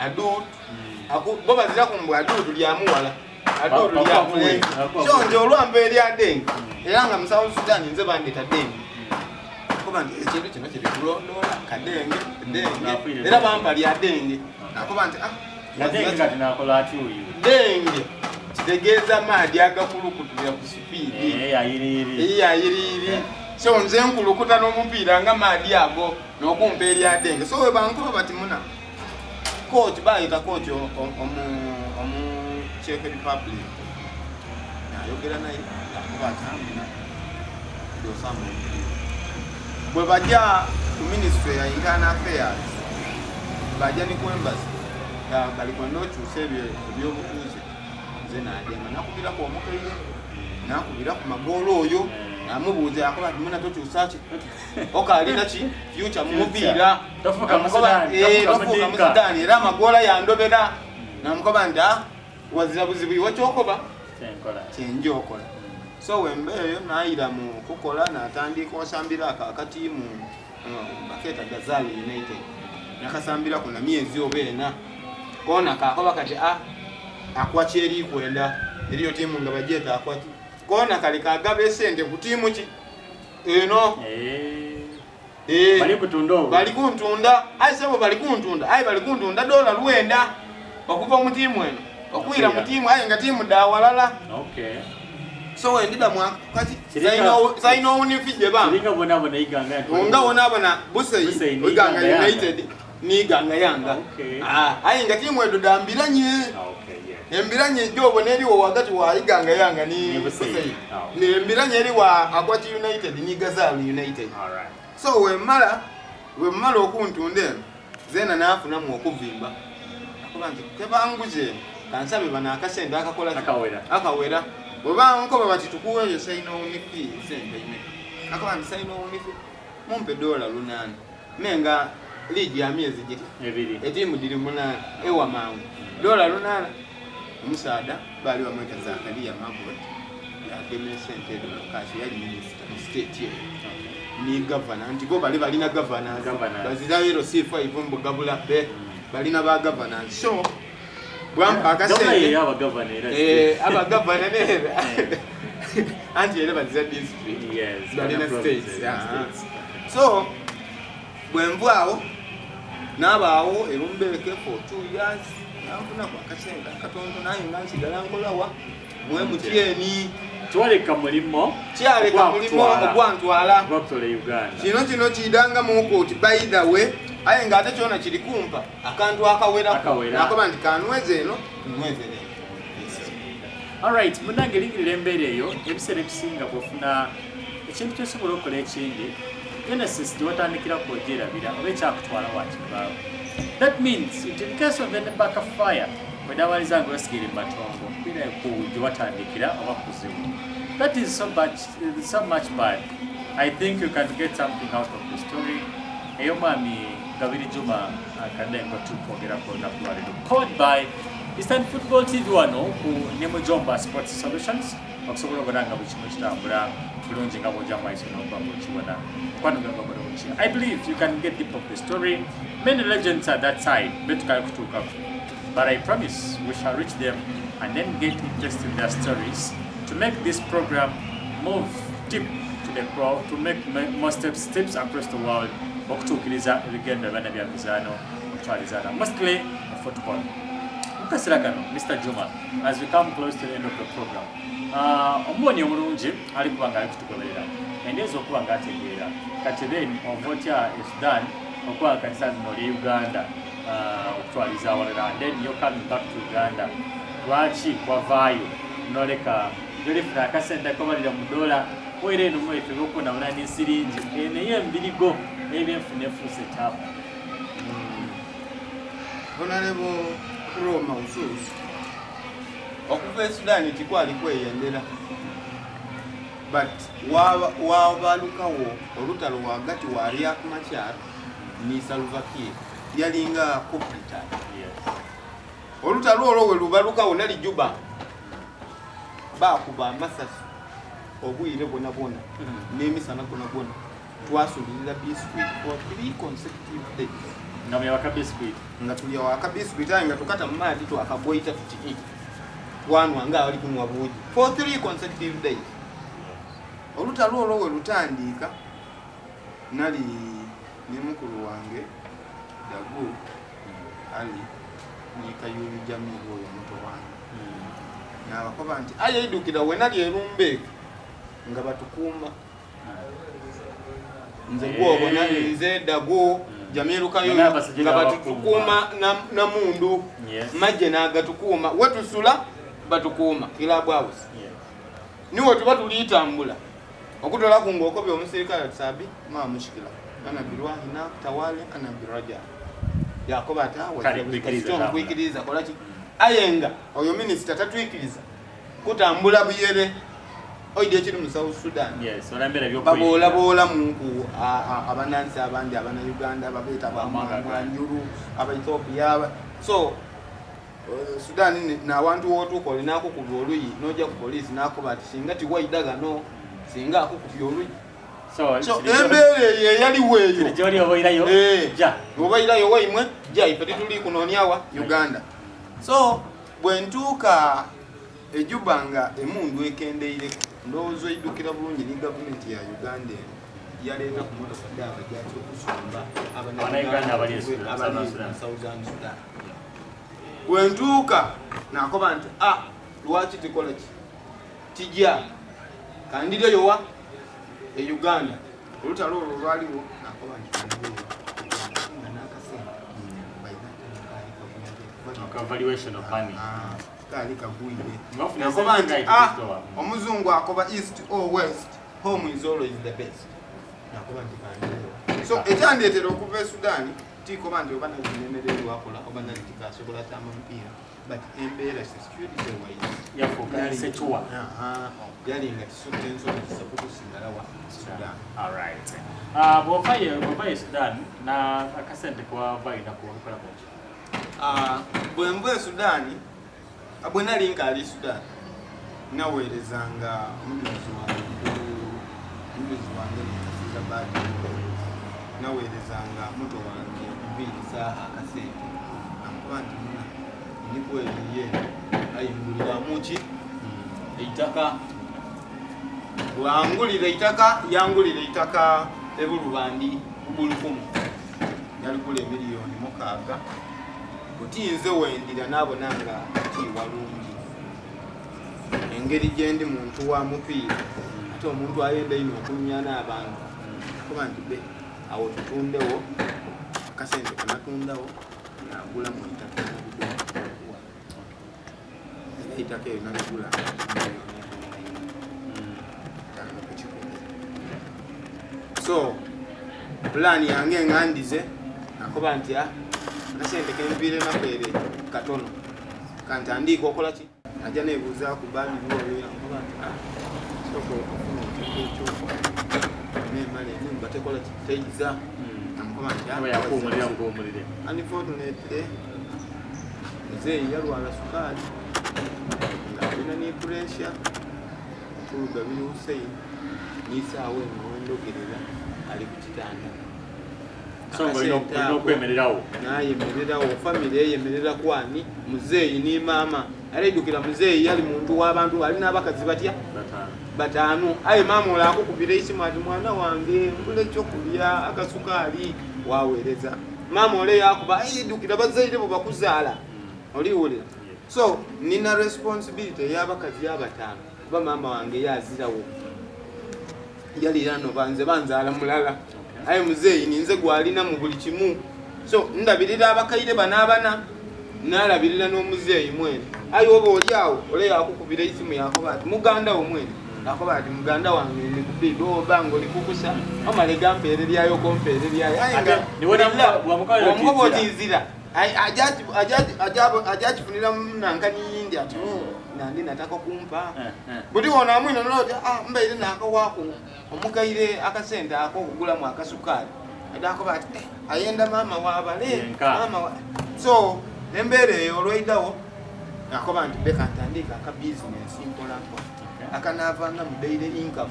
Adut bo bazira kumbwa Adut lyamuwala Adoro lya mulenge so nje olwambe erya Denge era nga mu South Sudan nze bandeta Denge kuba nti ekintu kino kiri kulondola Kadenge Denge era bampa lya Denge nakuba nti Denge kati nakola ati uyu Denge kitegeeza maadi agakulukutira ku sipiidi ayiriri so nze nkulukuta n'omupiira nga maadi ago n'okumpa erya Denge so we bankuba bati muna coach bayita coach Czech Republic yayogera naye akuba atamina ndio samu bwe bajja ku ministry ya internal affairs bajja ni ku embassy bali kwenda okyusa ebyobutuuze nze naadema nakubira ku omukaire nakubira ku magolo oyo namubuuza yakoba ati muna tokyusa ki okalina ki future mupiira tofuka mu Sudan era amagola yandobera namukoba nti wazira buzibu wachookoba chenjo okola so wembeyo naira mu kukola natandika osambira akatimu baketa Ghazal United nakasambira kuna miezi obena kona kakoba kati akwacheri kwenda iliyo timu nga bajeta akwati kona kali kagabe sente ku timu ki eno bali kuntunda aisebo bali kuntunda dola luenda okuva mu timu eno okuira mu timu aye nga timu dawalala so wendida mwaka kati zaino unifije ba linga bona iganga unga wona Busei iganga United ni iganga yanga aye nga timu edo dambiranye embiranye jobo neri wo wakati wa iganga yanga ni Busei ni embiranye eri wa Akwati United ni Ghazal United so we mala okuntunda zena nafuna mu okuvimba akubanze tebanguje kansabe bana akasenda akakola akawera baba nko bati tukuwe saino unifi sente ime akabanze saino unifi mumpe dola lunana menga ligi ya miezi giti etimu diri muna ewa mangu dola lunana musada bali wa mweta za akalia mabot ya keme sente do kashi yali minister state ye ni governor antigo bali balina governor bazira yero sifa ivumbu gabula be balina ba governor so bwampa akasente aba governor anti ele bazira district balina states so bwemvwao nabawo Erumbeke for 2 years nafuna kwa kasente katondo naye ngansigala nkolawa mwe mutieni twaleka mulimo kyaleka mulimo ogwantwala gwakutole Uganda kino kidanga mukooti by the way aye nga ate kyona kiri kumpa akantu akawerako nakoba nti kanweze eno nweze eno. Alright, munange lingirira embeera eyo ebiseera ebisinga bwofuna ekintu kyosobola okukola ekindi Genesis gyewatandikira kwogerabira oba ekyakutwala wakibaawo. That means in case of any backfire wedawaliza nga wesigire matongo bira ku gyewatandikira oba kuzibu. That is so much bad. I think you can get something out of the story. Eyo mwami Gabiri Juma akadengo tukwogera ku lunaku lwaleero. Powered by Eastern Football TV wano ku Nemujomba Sports Solutions. Okusobola okubanga buli kimu kitambula bulungi nga bw'ojja maiso n'okuba ng'okibona. I believe you can get deep of the story. Many legends are that side, but I promise we shall reach them and then get interested in their stories to make this program move deep to the crowd, to make more steps across the world. Okutuukiriza ebigenda bana bya mizaano okutwalizaana mostly football. Mr. Juma, as we come close to the end of the program, omubonyi omulungi ali kubanga ali kutugoberera endeeza okuba ng'ategeera kati then ovotya Sudan okuba kanisa zino oli Uganda okutwaliza awalala and then you're coming back to Uganda lwaki kwavaayo noleka yolifuna akasente kabalira mu dola wera eno mwefe okubonabona n'ensiringi naye embirigo ebyenfuna efuuse etapa Honorable Roma Usus okuva Sudan tikwali kweyendera but wabalukawo olutalo wagati wa Riek Machar ni Salva Kiir yalinga kupita olutalo olwo lubalukawo nali Juba bakuba amasasi obwire bwona n'emisana bwona twasulira biscuit for 3 consecutive days nga tulya waka biscuit ayi nga tukata mu maadi twakaboyita tuti wanwa nga ali kunwa buuji for 3 consecutive days. Olutalo olwo we lutandika nali ni mukulu wange Dagu ali ni Kayulu Jamiru oyo muto wange n'abakoba nti ayidukira we nali erumbe nga batukuuma nze gwobo nze Dagu Jamiru Kayulu nga batukuuma na mundu majje n'agatukuuma wetusula batukuuma Kilabu House niwe tuba tulitambula okutola ku ng'okobya omusirikale tusabi maa mushikila ana bilwahi na tawale ana biraja yakoba atawa kwikiriza kolaki ayenga oyo minisita tatwikiriza kutambula buyere oide ekiri mu South Sudan babola munku abanansi abandi abana Uganda babeeta bamanyuru aba Ethiopia so Sudan na wantu wotukola nako ku oluyi noja ku police nako bati singa tiwaidaga no singa akukupya oluyi so embere ye yali weeyo joli oboirayo ja oboirayo waimwe ja ifati tuli kunonyawa Uganda so bwentuka ejubanga emundu ekendeire ndozo idukira bulungi ni government ya Uganda yaleta ku moto kadaba jacho kusumba abana Uganda abali Southern Sudan bwentuka nakoba nti lwaki tikola ki tijja kandire yowa Uganda olutalo olwaliwo nakoba nti valuation of money kali kaguide nakoba nti omuzungu akoba east or west home is always the best nakoba nti kandire so ekyandetera okuva Sudan tikoba nti obana zinemererwa akola obana zikasobola tama mpira but embeera security wise yafuka setua yali nga tisutenso tisabuku singalawa Sudan. All right bovaye Sudan na akasente kwa vaina kukola kwa bwembwe Sudan abwena linka ali Sudan naweerezanga omujuzi wange kasiza badi naweerezanga muto wange mbiriza akasente nakubanti muna nikweliye ayingulira muki eitaka wangulira eitaka yangulira eitaka ebulubandi bulukumu yali kule miliyoni mukaaga kutinze wendira nabonanga ti walungi engeri gyendi muntu wa mupiira ate omuntu ayenda ino okunyana abantu kuba nti be awo tutundewo akasente kanatundawo nagula mu itaka itaka eyo nagula so plan yange ngandize nakoba nti akasente kempire nakwere katono kanti andiko okola ki ajja nebuuza ku bandi biwo yankoba nti soko ekyo nemale nimba tekola ki teiza namukoba nti yakumulira ng'omulire unfortunately muzeeyi yalwala sukaali ng'alina ne pressure tuluga biri Hussein n'isaawa eno wendogerera ali ku kitanda okwemererawo nayemererawo famire eyemerera kwani muzeeyi ni maama alejjukira muzeeyi yali muntu w'abantu alina abakazi batya bataano aye maama olakukubira isimu ati mwana wange mbula ekyokulya akasukaali waweereza maama ole yakuba ejjukira bazaire bwe bakuzaala oliwulira so nina responsibility ey'abakazi abataano kuba maama wange yazirawo yalirano banzaala mulala aye muzeeyi ninze gwalina mu buli kimu so ndabirira abakaire banaabana nalabirira n'omuzeeyi mwene aye oba oli awo ole yakukubira isimu yakoba ati muganda wo mwene akoba ati muganda wange ndikubidde oba ng'olikukusa omale gampeereryayo kompeereryayo omukoba otizira ajakifunira nankani yindi ati nandi nataka kumpa buli wona amwina noloti mbaire nakawaku omugaire akasente ako okugulamu akasukaali adakoba ati ayenda maama wabale maama so embeera eyo olwaidawo akoba nti beka ntandika aka business mpolampo akanavanga mu daily income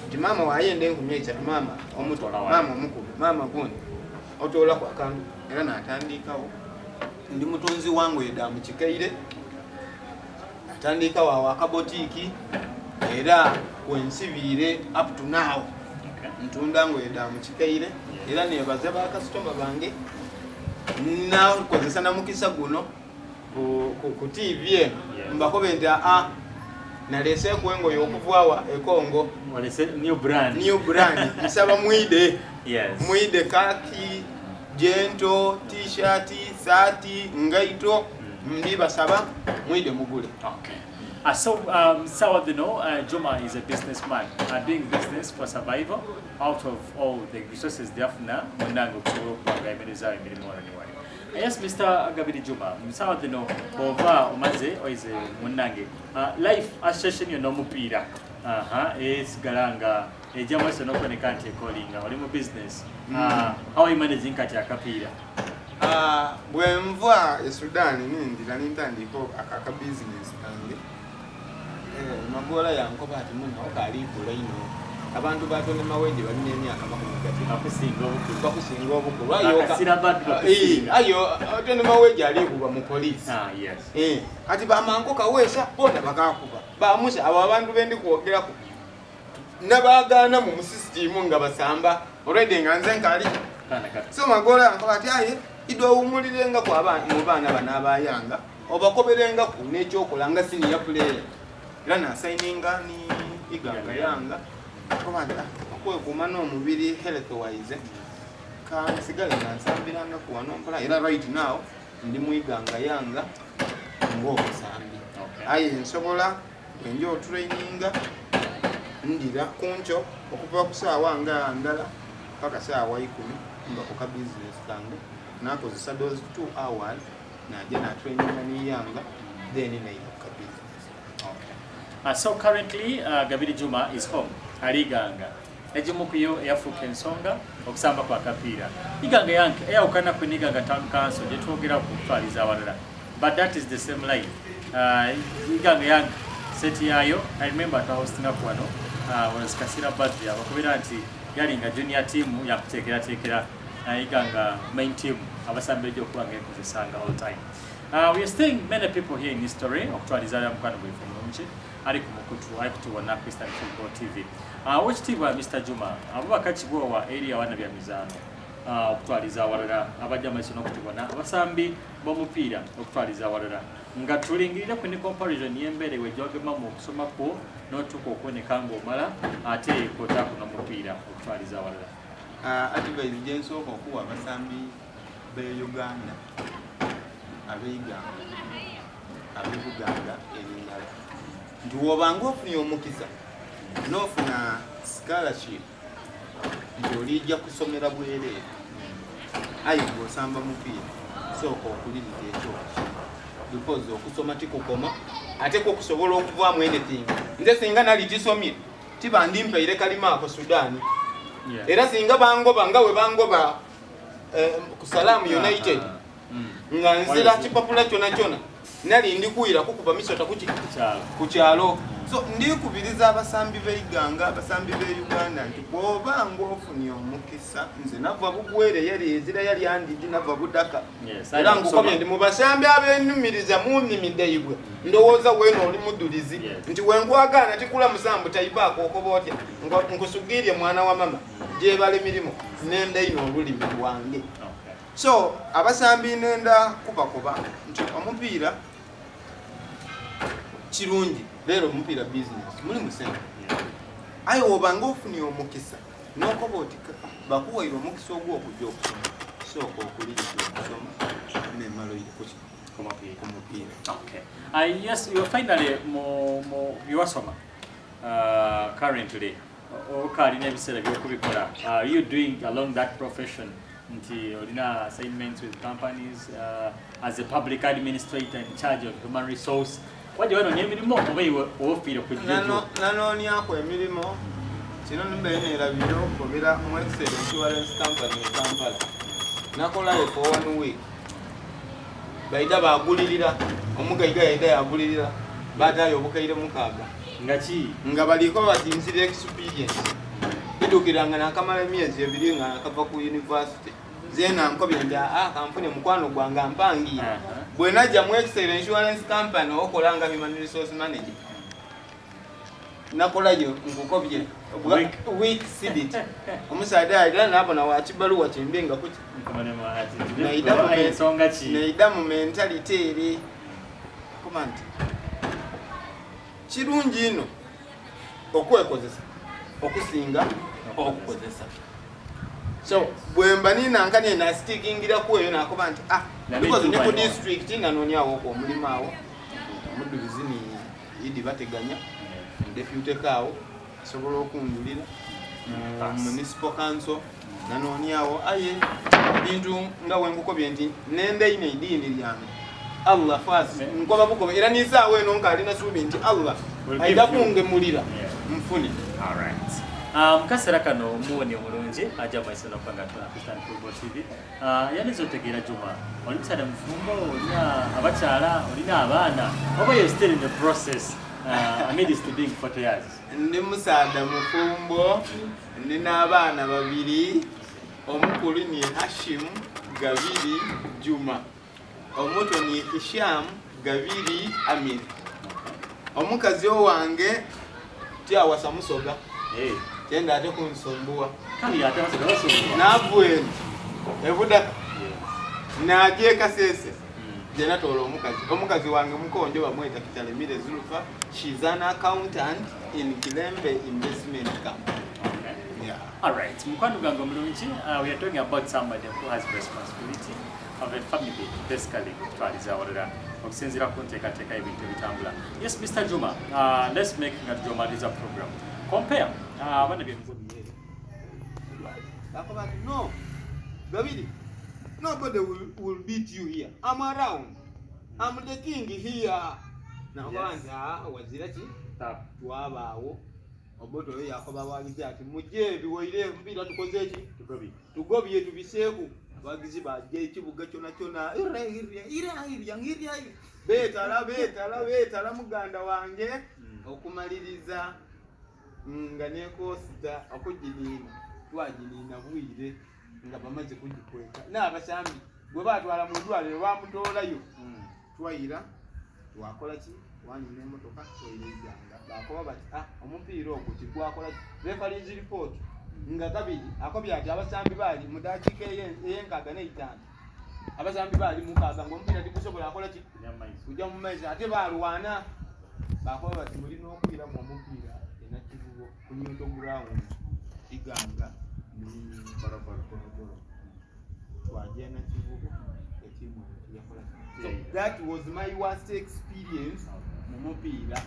nti maama wayenda enkumya esatu maama omuto maama omukulu maama gundi otoola ku akantu era natandikawo ndi mutunzi wange eda mu kikaire natandikawo awo akabotiiki era wensibiire up to now ntunda ngo eda mu kikaire era nebaza bakasitoma bange nakozesa namukisa guno ku TV mbakobe nti nalese kwengo yokuvwawa ekongo new brand nsaba mwide mwide kaki jento t-shirt sati ngaito mbibasaba mwide mugule so Juma is a businessman doing business for survival out of all the resources they have now. Yes, Mr. Gabiri Juma, Sawa Dino, Bova, Omaze, or is Munange. Life association, you know, Mupira. It's Garanga, a Jama Sonoko country calling our business. How are you managing Kapira? Bwenva Sudan ndira nintandiko akaka business kange magola yankoba ati muno okaliikula ino abantu batone maweje balina emyaka bakusinga obukulu ayo otone maweje alikuba mu police ati bamango kawesa bona bakakuba bamusa abo abantu bendi kuogerako nabagana mu system nga basamba already nganze nkali so magola yankoba ati aye idwa umulirenga kwa abantu mu bana banabayanga obakoberenga ku nekyokolanga senior player era na signinga ni iganga yanga komanda akwe kumana omubiri health wise kan sigale nansambiranga ku wanompala era right now ndi muiganga yanga ngoko sambi aye nsobola enjo traininga ndira kuncho okuva kusawa nga ndala paka sawa 10 mba ku business kange nakozesa those 2 hours naje na traininga ni yanga then naika business. So currently Gabiri Juma is home aliganga ejimukuyo yafuka ensonga okusamba kwa kapira iganga yanke eyawukana kwiniganga town council jetwogera kutwaliza abalala but that is the same line iganga yanke seti yayo I remember hosting up wano was Kasira birthday abakubira nti yalinga junior team yakutekera iganga main team abasambeje okuwanga ekozesanga all time. We are staying many people here in history okutwaliza mukwana bwe from ari kumukutu ari kutuona Christian Football TV. Which TV Mr. Juma abubaka kibwa wa area wana bya mizano okutwaliza awalala abajja amaiso n'okutubona abasambi b'omupiira okutwaliza awalala nga tulingirira ku ne comparison y'embeera ewe gyogema mu okusoma kwo n'otuuka okuboneka ng'omala ate kwotaako n'omupiira okutwaliza awalala. Advice gye nsooka okuwa abasambi b'e Uganda, ab'Iganga, ab'e Buganda ebirala nti w'obanga ofunye omukisa n'ofuna scholarship nti olijja kusomera bwereere ayi ng'osamba mupiira sooka okuliriza ekyo because okusoma tikukoma ate ko okusobola okuvaamu anything. Nze singa nali kisomye tiba ndimpeire kalima ako Sudan era singa bangoba nga we bangoba ku Salaam United nga nzira kipapula kyona nali ndikuira kukuba misota ku kyalo. So ndikubiriza abasambi b'Iganga, abasambi b'e Uganda nti bw'obanga ofunye omukisa nze nava bugwere yali ezira yali andidi nava budaka era ngukomye ndi mu basambi ab'ennumiriza munnimidde ibwe ndowooza weeno oli muddulizi nti wenkwagaana tikula musambu tayibaako okoba otya nkusugiirye mwana wa mama gyebala emirimu nenda ino olulimi lwange. So abasambi nenda kubakuba nti omupiira kirungi leero omupiira business muli musente aye obanga ofunye omukisa n'okoba oti bakuwaire omukisa ogw'okujja okusoma sooka okuliriza okusoma n'emaloire ku mupiira. Okay. Yes, you're finally byewasoma currently okalina ebiseera by'okubikola. Are you doing along that profession nti olina assignments with companies as a public administrator in charge of human resource? Wajja wano n'emirimu oba iwe ofiire kujjajo? Nanoonyako emirimu kino nimbeerabira okukobera mu Excel Insurance Company e Kampala. Nakolayo for 1 week. Baida bagulirira omugaiga yaida yagulirira batayo obukaire mukaaga ngaki nga baliko batinzira experience bidukiranga nakamala emyezi ebiri nga nakava ku university zena nkobye nda kampuni mukwano gwanga mpangira bwe najja mu Excel Insurance Company okolanga human resource manager nakolayo nkukobye week sidit omusaada ayira nabona wa kibaluwa kimbenga kuti naida mu mentality eri command kirungi ino okwekozesa okusinga okukozesa. So bwemba ninankanye na stickingira kweyo nakoba nti because ni ku district nanonyawo ko omulima awo omudulizi ni idi bateganya deputy kawo asobola okundulira municipal council nanonyawo aye bintu nga wengukobye nti nende ine idini lyange Allah fasi nkoba buko era nisaawe eno nkali nasubi nti Allah aida kungemulira mfuni. All right. Kasera kano muone omulungi aja maiso no panga tuna Christian Football TV. Yanizo tegera Juma. Olimsada mfumbo olina abakyala olina abaana. Oba you still in the process amidst being 40 years. Ndi musada mufumbo ndina abaana babiri omukulu ni Hashim Gabiri Juma. Omuto ni Hisham Gabiri Amin. Omukazi wange tya Samusoga. Tenda ate kunsombuwa. Kali ate wasombuwa. Nabwenu. Ebuda. Naje kasese. Jena tolo omukazi. Omukazi wange mukonjo bamweta Kitalemire Zulfa. She's an accountant in Kilembe Investment Company. Okay. Yeah. All right. Mukwano gango mulungi. We are talking about somebody who has responsibility of a family, basically, twaliza walera okusinzira kunteekateeka ebintu ebitambula. Yes, Mr. Juma, let's make that Juma is a program. Compare. No, Gabiri, nobody will beat you here. I'm around. I'm the king here. Now, wazirati tuwabawo oboto yakoba wagize ati mujje biwoire mpira tukoze eki tugobye tubiseku bagizi baje ekibuga kyona ira betala muganda wange okumaliriza nga nekosita okujinina twajinina bwire nga bamaze kujikweka n'abasambi bwe batwala mu ddwaliro bamutolayo twayira twakola ki wanyina emotoka twayirenganga bakoba bati omupiira ogwo kigwakola reference report nga kabiri akobye ati abasambi bali mu dakiika ey'enkaaga n'eitaano abasambi bali mukaaga ng'omupiira tigusobola akola ki kujja mu maizi ate balwana bakoba bati mulina okuyira mu omupiira enakivubo ku Newton ground Iganga Barabara twagenda kivubo ekimu yakola. So that was my worst experience mu mupiira.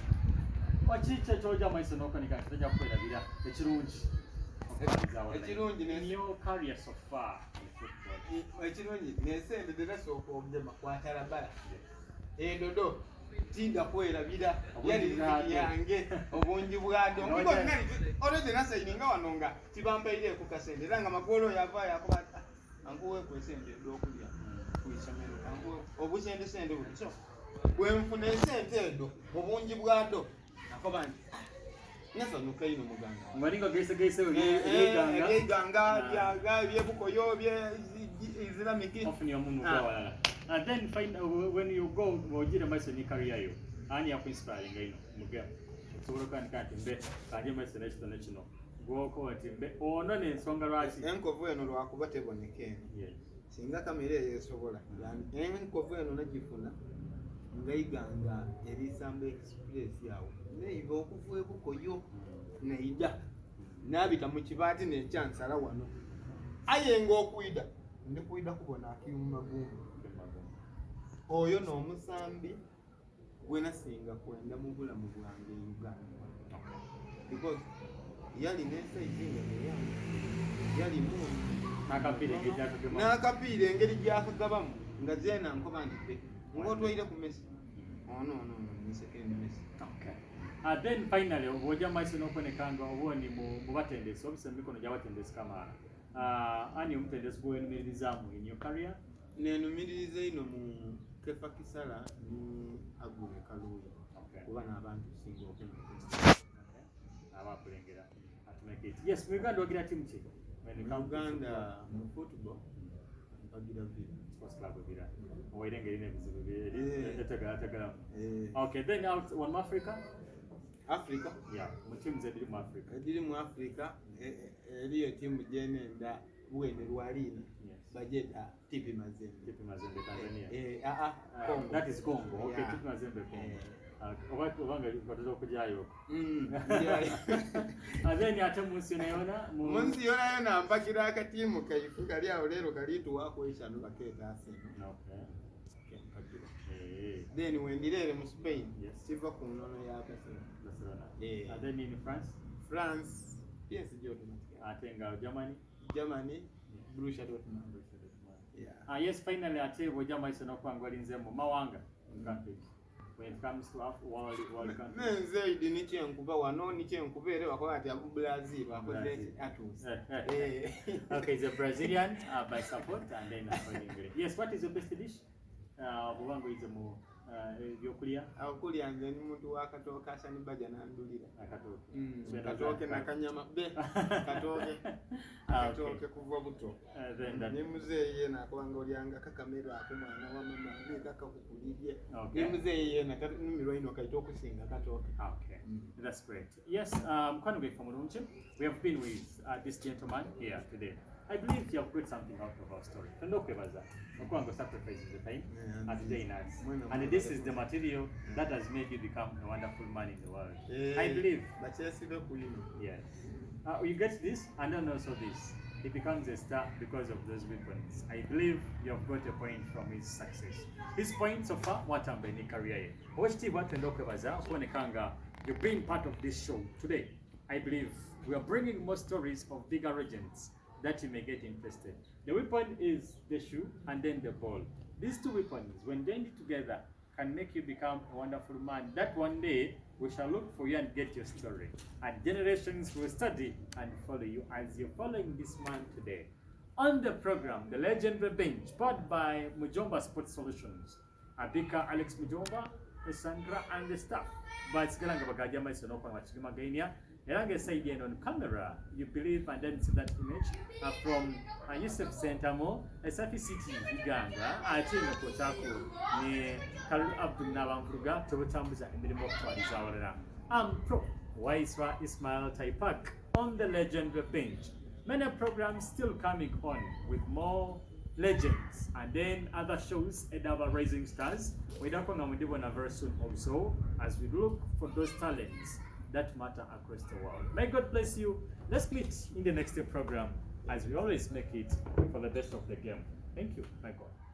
Wakiche choja maiso n'okunika kitajja kukwerabira ekirungi ekirungi in your career so far ekirungi nesende derasooka obujama kwatalabala endodo tinda kwerabira yali yange obungi bwado olwedde nasaininga wano nga tibambaire ku kasende era nga magolo yava yakuba anguwe kwesende edokulya kwisomero anguwe obusendesende buli so bwenfuna esente edo obungi bwado akoba nti nasanuka ino muganga ngalinga geise ganga byaga byebukoyo bye Islamic often your munu kwa and then find when you go wojira maiso ni career yo ani ya inspiring ino muga sobora kandi mbe kanje maiso nesto kino goko ati mbe ono ne nsonga lwaki enkovu eno lwakuba tebonekene singa kamera yesobola yani enkovu eno nagifuna ngaiganga erisamba express yawo neiva okuvuye bukoyo neija nabita mu kibaati nekyansala wano ayenga okuida ndi kuida kubona akiyuma magumba oyo n'omusambi gwena singa kwenda mu bulamu bwange Uganda because yali nesaizinga neyange yali n'akapiira engeri gyakagabamu nga zeena nkoba nti pe ng'otwaire ku mesi no ni second mesi. Okay. Then finally oboja maiso n'okubonekanga obwoni mu batendesi obisa emikono gy'abatendesi kamala ani omutendesi gwenumiririzaamu in your career? Nenumiriza ino mu Kefa Kisala ni Agule Kaluya kuba n'abantu singa okwenumiriza abakulengera atumeke yes mu Uganda ogira timu ki? Uganda mu football bagira vile sports club ogira owairengeri n'ebizibu etegala. Okay, then out one Africa? Africa? Yeah, mu timu zediri mu Africa. Ediri mu Africa eriyo timu jenenda bwene lwalina bajeta TP Mazembe Tanzania. Congo. That is Congo. Okay, TP Mazembe Congo. Obanga batoza okujayo. Azeni ate munsi yona mpakira akatimu kaifu kali awo lero kalitu wako ishano baketa Arsenal. Okay. Then wendirere mu Spain. Siva ku nono ya Barcelona. And then in France? Yes, Jordan. Atenga Germany. Borussia Dortmund. Yeah. Yes, finally ate bojama iso nokwangwalinzemo mawanga countries. When it comes to world countries. Nze niche nkuba wano niche nkubere wako ati Brazil bakoze atus. Okay, the Brazilian by support and then English. Yes, what is your best dish? Buwango is mu byokulya. Akulya nze ni muntu wakatoka asani baja nandulira. Akatoke. Katoke na kanyama be. Katoke kuva buto. Ni muzeye na kwanga olyanga kakamera akumwana wa mama ni kaka kukulije. Ni muzeye na numirwa ino kaito kusinga katoke. Okay. That's great. Yes, mkwano gwe famulunche. We have been with this gentleman here today. I believe you have got something out of our story. Baza. Mkwango sacrifices the time and today nights. And this is the material that has made you become a wonderful man in the world. I believe. Yes. You get this and then also this. He becomes a star because of those weapons. I believe you have got a point from his success. His point so far, what I'm in career. You're being part of this show today. I believe we are bringing more stories of bigger regions that you may get interested. The weapon is the shoe and then the ball. These two weapons, when joined together, can make you become a wonderful man. That one day, we shall look for you and get your story. And generations will study and follow you as you're following this man today. On the program, the legendary bench, powered by Mujomba Sports Solutions. Abika Alex Mujomba, Sandra, and the staff. But Skalanga Bagajama is an open Machimagania. Eranga side on camera, you believe and then see that image from Yusuf Sentamo, a Safi City, Uganda, I think a Kotako, near Karul Abdul Navamfruga, Totambuza, and the Mokwa. I'm Pro Waiswa Ismail Taipak on the legendary bench. many programs still coming on with more legends, and then other shows, Edaba Rising Stars. We're going to very soon also, as we look for those talents that matter across the world. May God bless you. Let's meet in the next program, as we always make it for the best of the game. Thank you. My God.